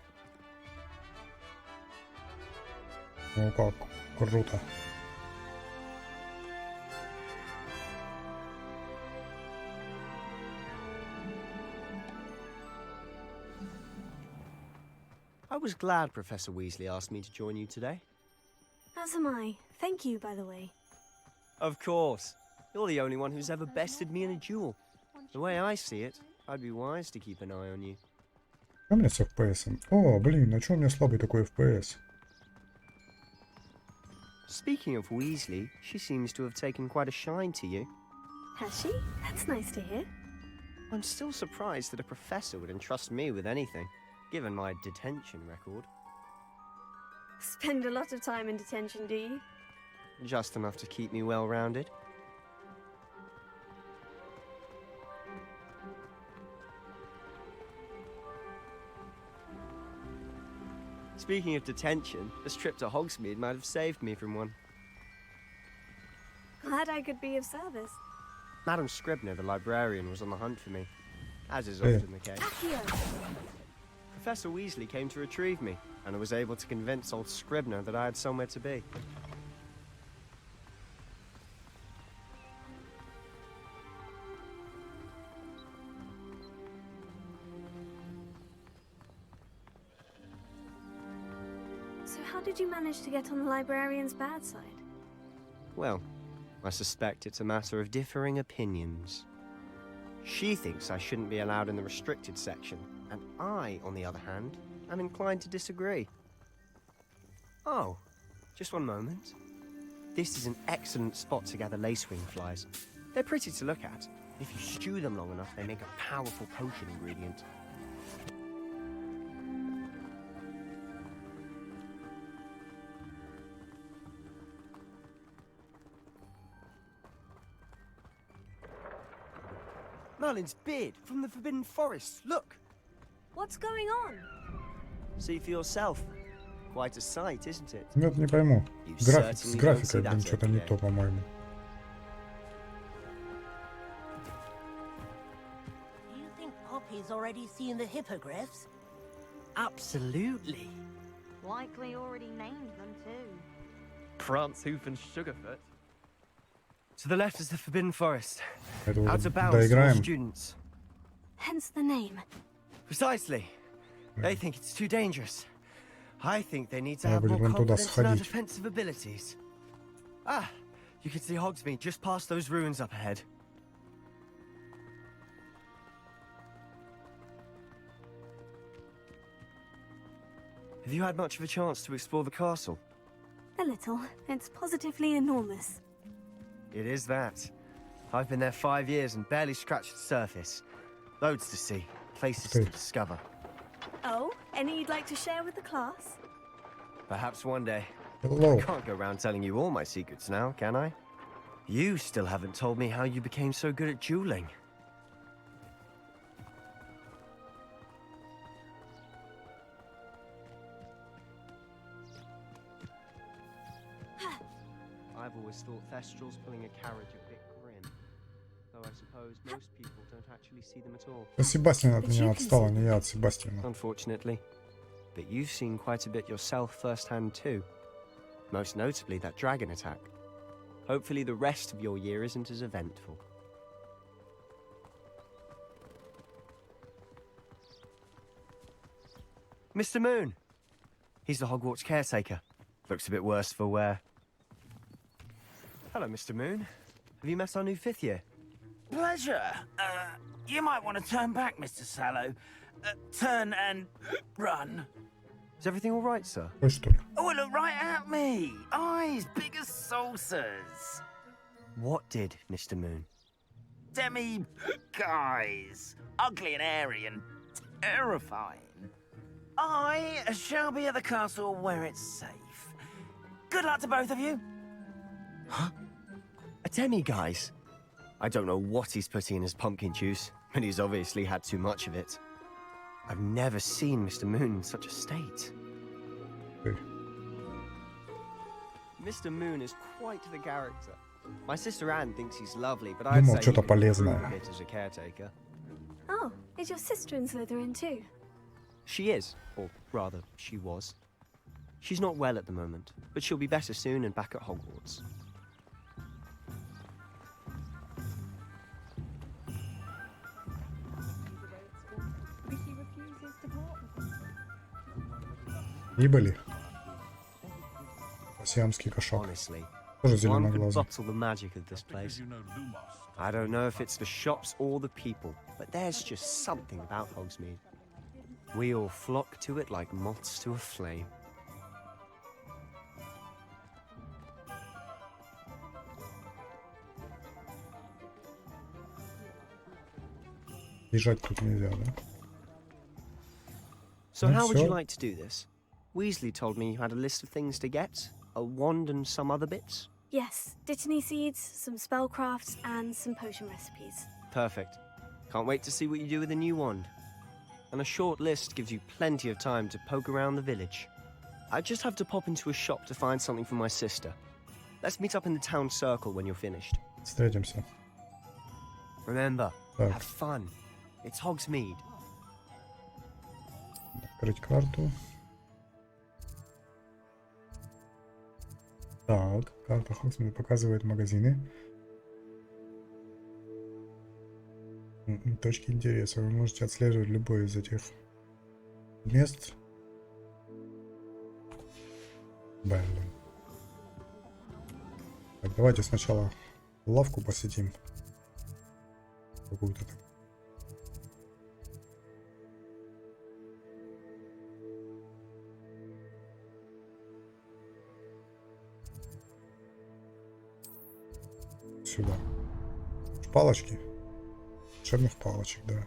О, как круто. I was glad Professor Weasley asked me to join you today. As am I. Thank you, by the way. Of course. You're the only one who's ever bested me in a duel. The way I see it, I'd be wise to keep an eye on you. А у меня с FPS. О, блин, а чё у меня слабый такой FPS? Speaking of Weasley, she seems to have taken quite a shine to you. Has she? That's nice to hear. I'm still surprised that a professor would entrust me with anything, given my detention record. Spend a lot of time in detention, do you? Just enough to keep me well-rounded. Speaking of detention, this trip to Hogsmeade might have saved me from one. Glad I could be of service. Madam Scribner, the librarian, was on the hunt for me, as is often the case. Accio! Professor Weasley came to retrieve me, and I was able to convince old Scribner that I had somewhere to be. So how did you manage to get on the librarian's bad side? Well, I suspect it's a matter of differing opinions. She thinks I shouldn't be allowed in the restricted section, and I, on the other hand, am inclined to disagree. Oh, just one moment. This is an excellent spot to gather lacewing flies. They're pretty to look at. If you stew them long enough, they make a powerful potion ingredient. Merlin's beard from the Forbidden Forest. Look! What's going on? See for yourself. Quite a sight, isn't it? Нет, не пойму. С графикой, блин, что-то не то, по-моему. Do you think Poppy's already seen the hippogriffs? Absolutely. Likely already named them too. Prance, Hoof, and Sugarfoot. To the left is the Forbidden Forest. Это Out уже of bounds to all доиграем. students. Hence the name. Precisely. They think it's too dangerous. I think they need to Надо have more будет вон туда confidence in our сходить. defensive abilities. Ah, you can see Hogsmeade just past those ruins up ahead. Have you had much of a chance to explore the castle? A little. It's positively enormous. It is that. I've been there 5 years and barely scratched the surface. Loads to see, places to discover. Oh, any you'd like to share with the class? Perhaps one day. Hello. I can't go around telling you all my secrets now, can I? You still haven't told me how you became so good at dueling. I've always thought Thestrals pulling a carriage a bit grim, though I suppose most people don't actually see them at all. Себастьян от меня отстала, не я от Себастьяна. Unfortunately. But you've seen quite a bit yourself firsthand too. Most notably that dragon attack. Hopefully the rest of your year isn't as eventful. Mr. Moon! He's the Hogwarts caretaker. Looks a bit worse for wear. Hello, Mr. Moon. Have you met our new 5th year? Pleasure. You might want to turn back, Mr. Sallow. Turn and run. Is everything all right, sir? Oh, look right at me. Eyes big as saucers. What did, Mr. Moon? Demi guys. Ugly and airy and terrifying. I shall be at the castle where it's safe. Good luck to both of you. Huh? A demi-guise? I don't know what he's putting in his pumpkin juice, but he's obviously had too much of it. I've never seen Mr. Moon in such a state. Mr. Moon is quite the character. My sister Anne thinks he's lovely, but I'd say he could improve a bit as a caretaker. Oh, is your sister in Slytherin too? She is, or rather, she was. She's not well at the moment, but she'll be better soon and back at Hogwarts. Нибали. Сиамский кошак. Honestly, Тоже one could зеленоглазый. bottle the magic of this place. I don't know if it's the shops or the people, but there's just something about Hogsmeade. We all flock to it like moths to a flame. Бежать тут нельзя, да? So Ну how would you всё. like to do this? Weasley told me you had a list of things to get, a wand and some other bits. Yes, dittany seeds, some spellcrafts, and some potion recipes. Perfect. Can't wait to see what you do with the new wand. And a short list gives you plenty of time to poke around the village. I just have to pop into a shop to find something for my sister. Let's meet up in the town circle when you're finished. Встретимся. Remember, Так. have fun. It's Hogsmeade. Открыть карту. Так, карта Хогсмит показывает магазины. Точки интереса. Вы можете отслеживать любой из этих мест. Блин. Так, давайте сначала лавку посетим. Какую-то там. Сюда. Палочки. Волшебных палочек, да.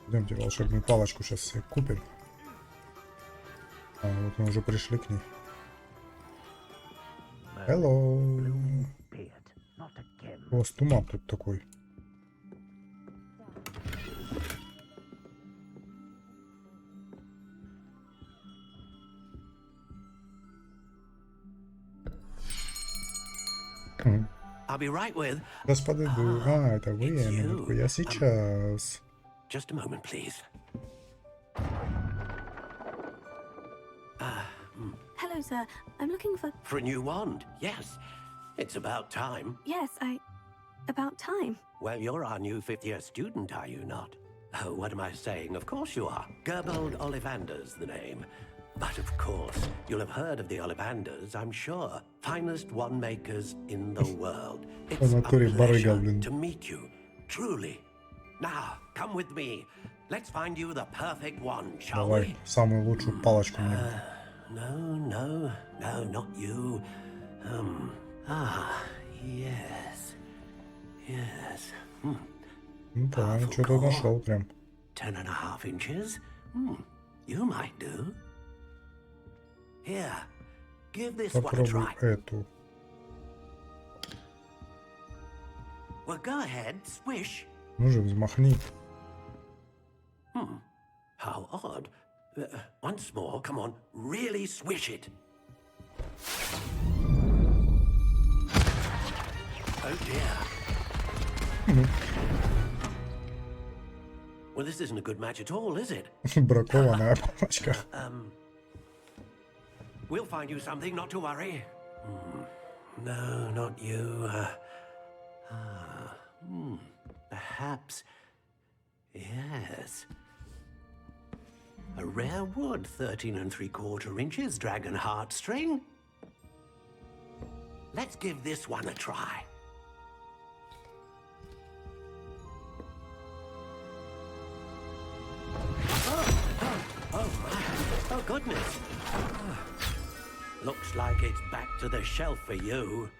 Идемте волшебную палочку сейчас себе купим. А, вот мы уже пришли к ней. Hello. У вас туман тут такой. I'll be right with. Господи, это вы, минутку, я сейчас. Just a moment, please. Hello, sir. I'm looking for... For a new wand, yes. It's about time. Yes, about time. Well, you're our new fifth-year student, are you not? Oh, what am I saying? Of course you are. Gerbold Ollivander's the name. But of course, you'll have heard of the Ollivanders, I'm sure. Finest wand makers in the world. It's a pleasure to meet you, truly. Now, come with me. Let's find you the perfect wand, shall we? Давай, самую лучшую палочку мне. No, not you. Yes. Ну, правильно, что-то нашел прям. 10.5 inches? You might do. Here, give this one a Попробуй try. эту. Well, go ahead, swish. Ну же, взмахни. How odd. Once more, come on, really swish it. Oh dear. Well, this isn't a good match at all, is it? Бракованная палочка. We'll find you something, not to worry. No, not you. Perhaps. Yes. A rare wood, 13 3/4 inches, dragon heartstring. Let's give this one a try. Oh my. Oh goodness. Looks like it's back to the shelf for you.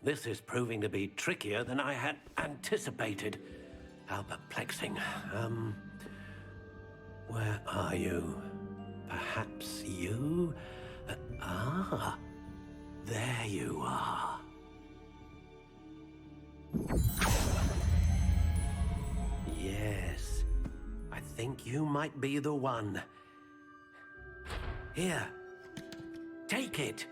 This is proving to be trickier than I had anticipated. How perplexing. Where are you? Perhaps you? There you are. Yes, I think you might be the one. Here, take it.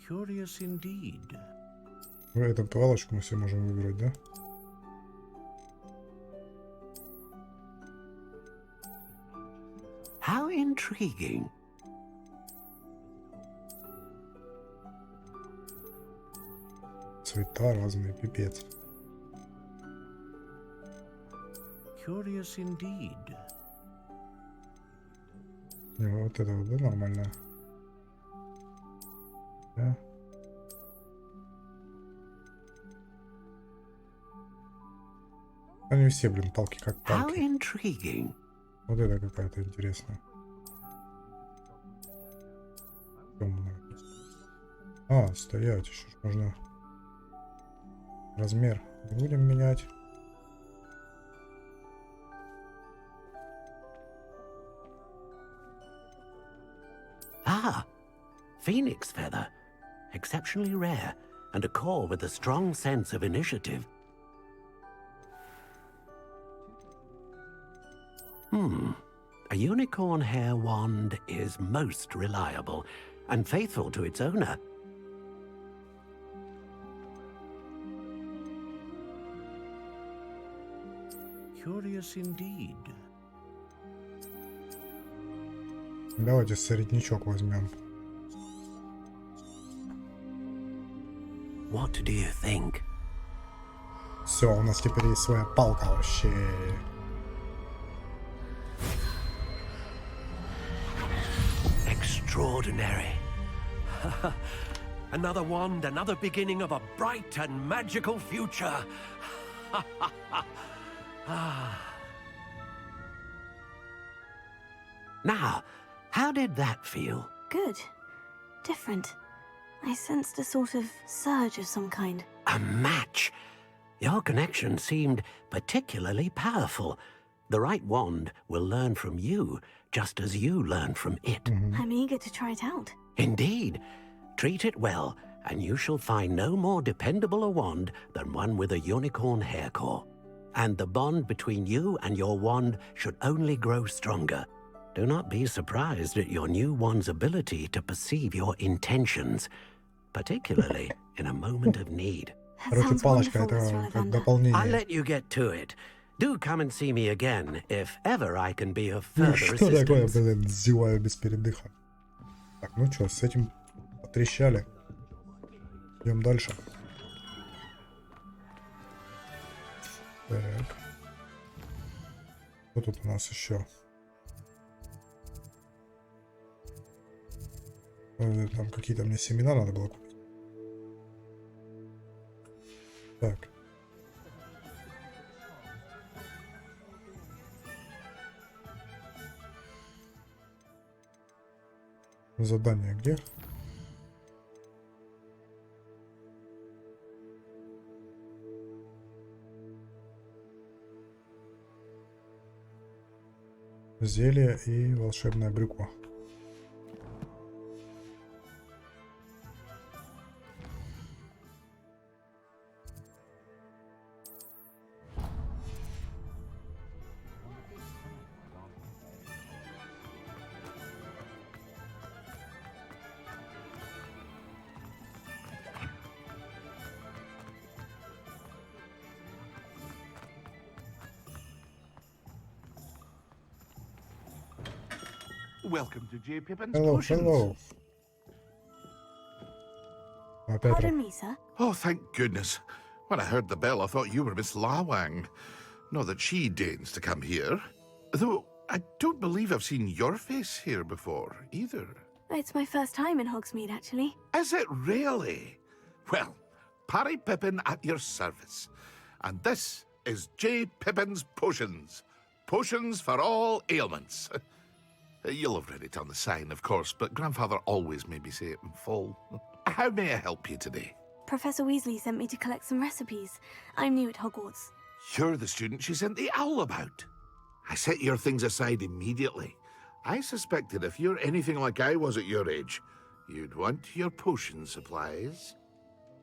Curious indeed. Эту палочку мы все можем выбрать, да? How intriguing. Цвета разные, пипец. Curious indeed. Вот это вот, да, нормально. Да. Они все, блин, палки как How палки. intriguing. Вот это какая-то интересная. Темная. А, стоять еще ж можно. Размер не будем менять. Ah, phoenix feather. Exceptionally rare, and a core with a strong sense of initiative. A unicorn hair wand is most reliable and faithful to its owner. Curious indeed. Давайте среднячок возьмем. What do you think? Все, у нас теперь есть своя палка вообще. Extraordinary. Another wand, another beginning of a bright and magical future. Now, how did that feel? Good. Different. I sensed a sort of surge of some kind. A match. Your connection seemed particularly powerful. The right wand will learn from you, just as you learn from it. I'm eager to try it out. Indeed. Treat it well, and you shall find no more dependable a wand than one with a unicorn hair core. And the bond between you and your wand should only grow stronger. Do not be surprised at your new wand's ability to perceive your intentions, particularly in a moment of need. Короче, палочка это как дополнение. I'll let you get to it. Do come and see me again, if ever I can be of further Что такое, assistance. блин, зеваю без передыха. Так, ну что, с этим потрещали. Идем дальше. Так. Что тут у нас еще? Там какие-то мне семена надо было купить. Так. Задание где? Зелье и волшебная брюква. Welcome to J. Pippin's Hello, Potions. hello. Pardon me, sir. Oh, thank goodness. When I heard the bell, I thought you were Miss Lawang. Not that she deigns to come here. Though, I don't believe I've seen your face here before, either. It's my first time in Hogsmeade, actually. Is it really? Well, Parry Pippin at your service. And this is J. Pippin's Potions. Potions for all ailments. You'll have read it on the sign, of course, but Grandfather always made me say it in full. How may I help you today? Professor Weasley sent me to collect some recipes. I'm new at Hogwarts. You're the student she sent the owl about. I set your things aside immediately. I suspected if you're anything like I was at your age, you'd want your potion supplies.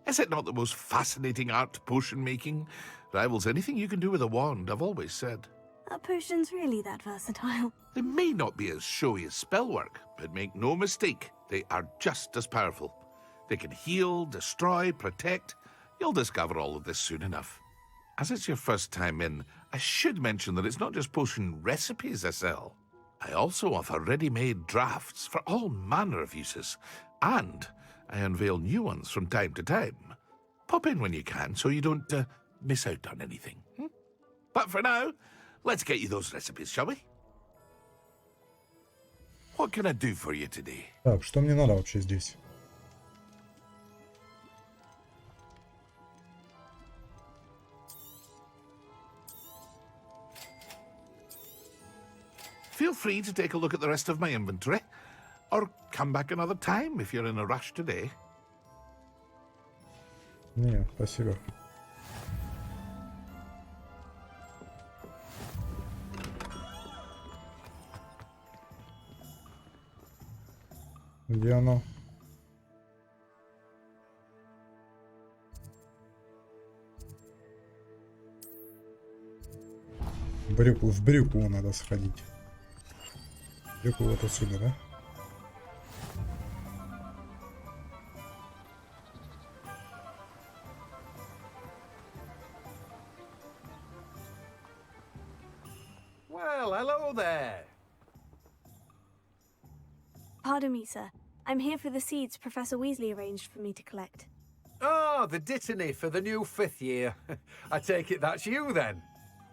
Is it not the most fascinating art, potion making? Rivals anything you can do with a wand, I've always said. Are potions really that versatile? They may not be as showy as spellwork, but make no mistake, they are just as powerful. They can heal, destroy, protect. You'll discover all of this soon enough. As it's your first time in, I should mention that it's not just potion recipes I sell. I also offer ready-made drafts for all manner of uses, and I unveil new ones from time to time. Pop in when you can so you don't miss out on anything. But for now, let's get you those recipes, shall we? What can I do for you today? Так, что мне надо вообще здесь? Feel free to take a look at the rest of my inventory, or come back another time if you're in a rush today. Не, спасибо. Где оно? В брюку надо сходить. В брюку вот отсюда, да? Well, hello there. Pardon me, sir. I'm here for the seeds Professor Weasley arranged for me to collect. Ah, the dittany for the new 5th year. I take it that's you then.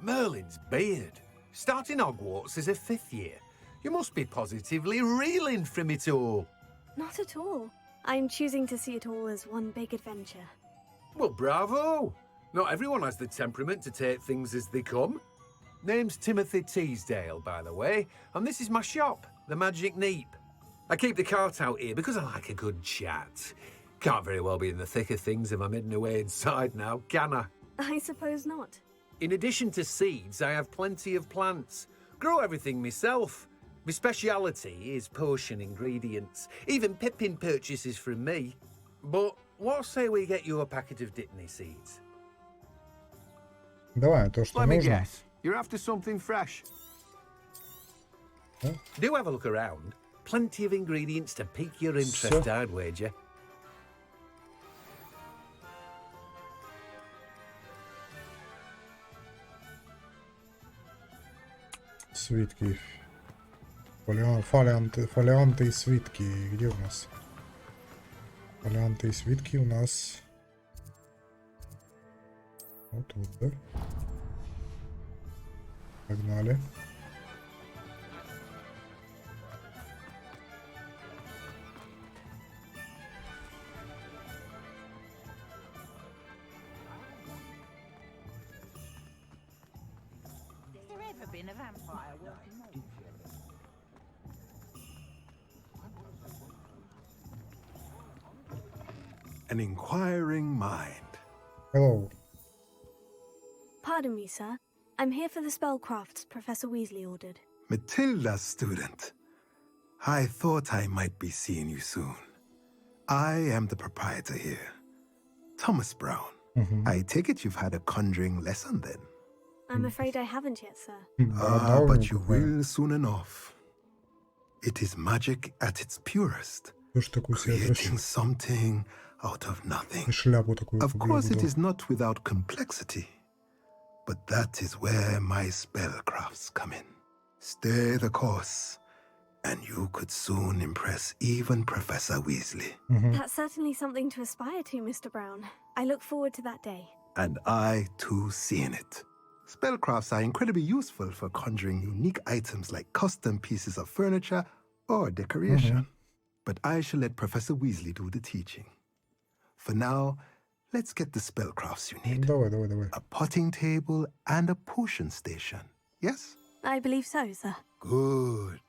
Merlin's beard. Starting Hogwarts as a 5th year. You must be positively reeling from it all. Not at all. I'm choosing to see it all as one big adventure. Well, bravo. Not everyone has the temperament to take things as they come. Name's Timothy Teasdale, by the way, and this is my shop, the Magic Neep. I keep the cart out here because I like a good chat. Can't very well be in the thick of things if I'm hidden away inside now, can I? I suppose not. In addition to seeds, I have plenty of plants. Grow everything myself. My speciality is potion ingredients. Even Pippin purchases from me. But what say we get you a packet of dittany seeds? Давай, то, что Let me нужно. guess. You're after something fresh. Huh? Do have a look around. Plenty of ingredients to pique your interest, I'd wager. Свитки. Фолианты и свитки. Где у нас? Фолианты и свитки у нас... Вот тут, да? Погнали. An inquiring mind. Hello. Pardon me, sir. I'm here for the spellcrafts Professor Weasley ordered. Matilda's student. I thought I might be seeing you soon. I am the proprietor here, Thomas Brown. I take it you've had a conjuring lesson then? I'm afraid I haven't yet, sir. Ah, but you will soon enough. It is magic at its purest, creating something out of nothing. Of course, it is not without complexity, but that is where my spellcrafts come in. Stay the course, and you could soon impress even Professor Weasley. That's certainly something to aspire to, Mr. Brown. I look forward to that day. And I, too, seeing it. Spellcrafts are incredibly useful for conjuring unique items like custom pieces of furniture or decoration. But I shall let Professor Weasley do the teaching. For now, let's get the spellcrafts you need. A potting table and a potion station, yes? I believe so, sir. Good.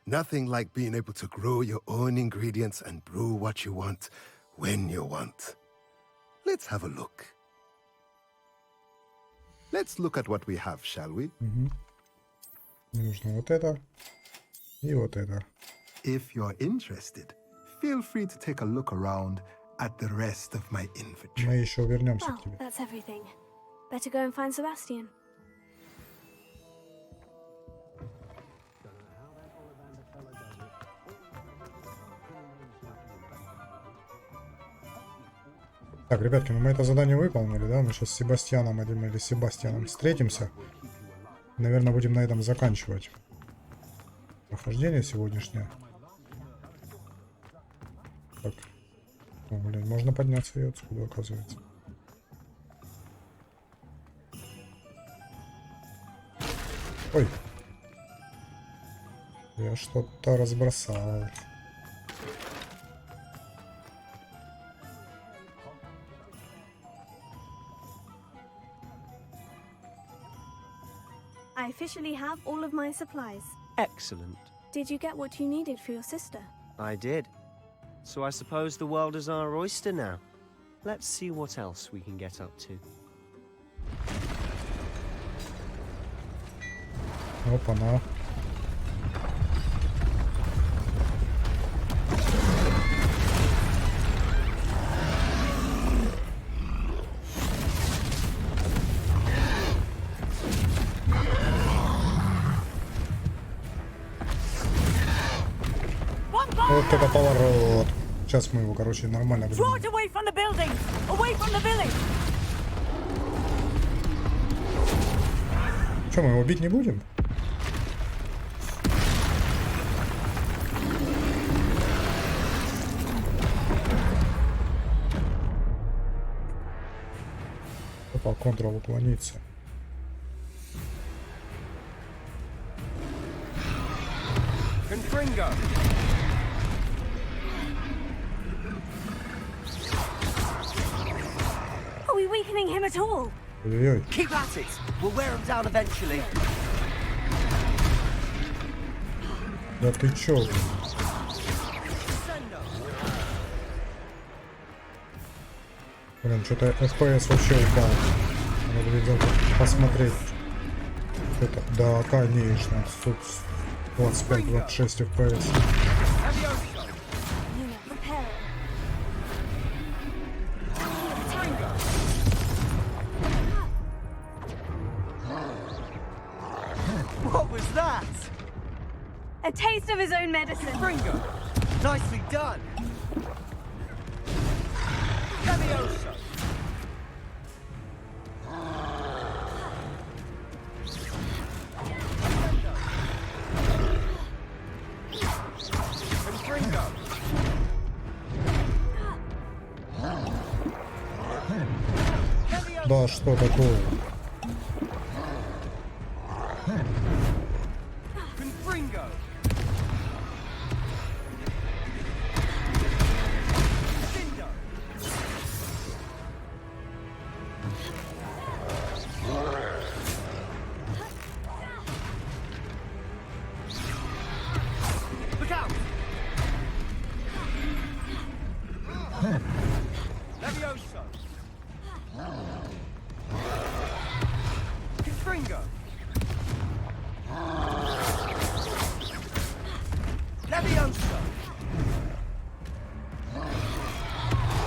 Nothing like being able to grow your own ingredients and brew what you want, when you want. Let's have a look. Let's look at what we have, shall we? Мне нужно вот это и вот это. If you're interested, feel free to take a look around at the rest of my inventory. Мы еще вернемся Well, к тебе. that's everything. Better go and find Sebastian. Так, ребятки, ну мы это задание выполнили, да? Мы сейчас с Себастьяном или Себастьяном встретимся. Наверное, будем на этом заканчивать прохождение сегодняшнее. Так. О, блин, можно подняться и отсюда, оказывается. Ой. Я что-то разбросал. I officially have all of my supplies. Excellent. Did you get what you needed for your sister? I did. So I suppose the world is our oyster now. Let's see what else we can get up to. Опа-на. Вот это поворот. Сейчас мы его, короче, нормально будем. Что, мы его бить не будем? По Ctrl уклониться. Confringo. Are we weakening him at all? Ой-ой-ой. Keep at it. We'll wear him down eventually. Да ты чё? Блин, что-то FPS вообще упал. Надо видел посмотреть. Это, да, конечно. Тут 25-26 FPS. What was that? A taste of his own medicine. Fringo. Nicely done. Leviosa. Fringo. Да, что такое? Confringo. Look out! Leviosa. Confringo. Leviosa.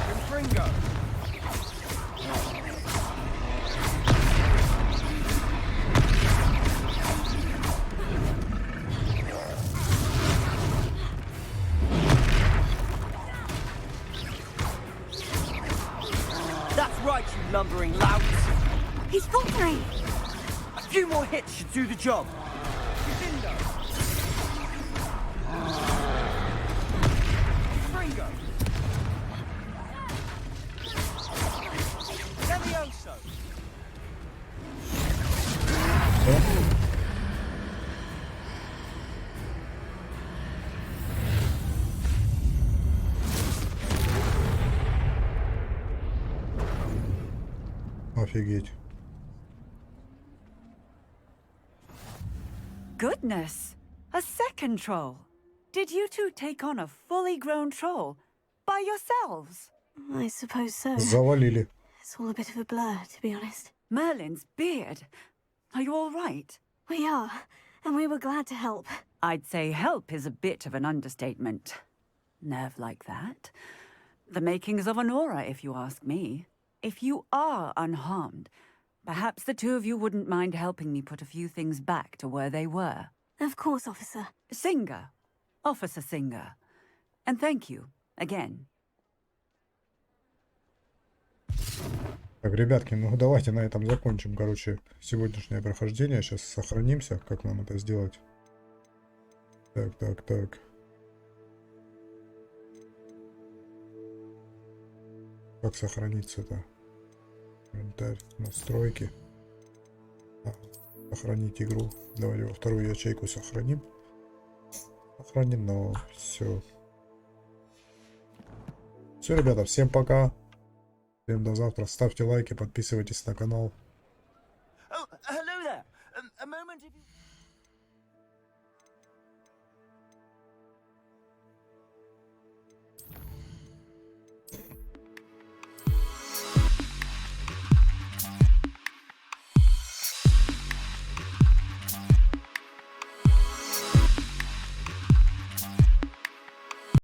Confringo. That's right, you lumbering lout. He's faltering. A few more hits should do the job. Fringo. Levioso. Офигеть. Goodness! A second troll! Did you two take on a fully grown troll by yourselves? I suppose so. Завалили. It's all a bit of a blur, to be honest. Merlin's beard. Are you all right? We are, and we were glad to help. I'd say help is a bit of an understatement. Nerve like that. The makings of an aura, if you ask me. If you are unharmed, perhaps the two of you wouldn't mind helping me put a few things back to where they were. Of course, officer. Singer. Officer Singer. And thank you, again. Так, ребятки, ну давайте на этом закончим, короче, сегодняшнее прохождение. Сейчас сохранимся, как нам это сделать. Так. Как сохраниться-то? Инвентарь, настройки. Сохранить игру. Давайте во вторую ячейку сохраним. Сохранено. Все. Все, ребята, всем пока. Всем до завтра. Ставьте лайки, подписывайтесь на канал.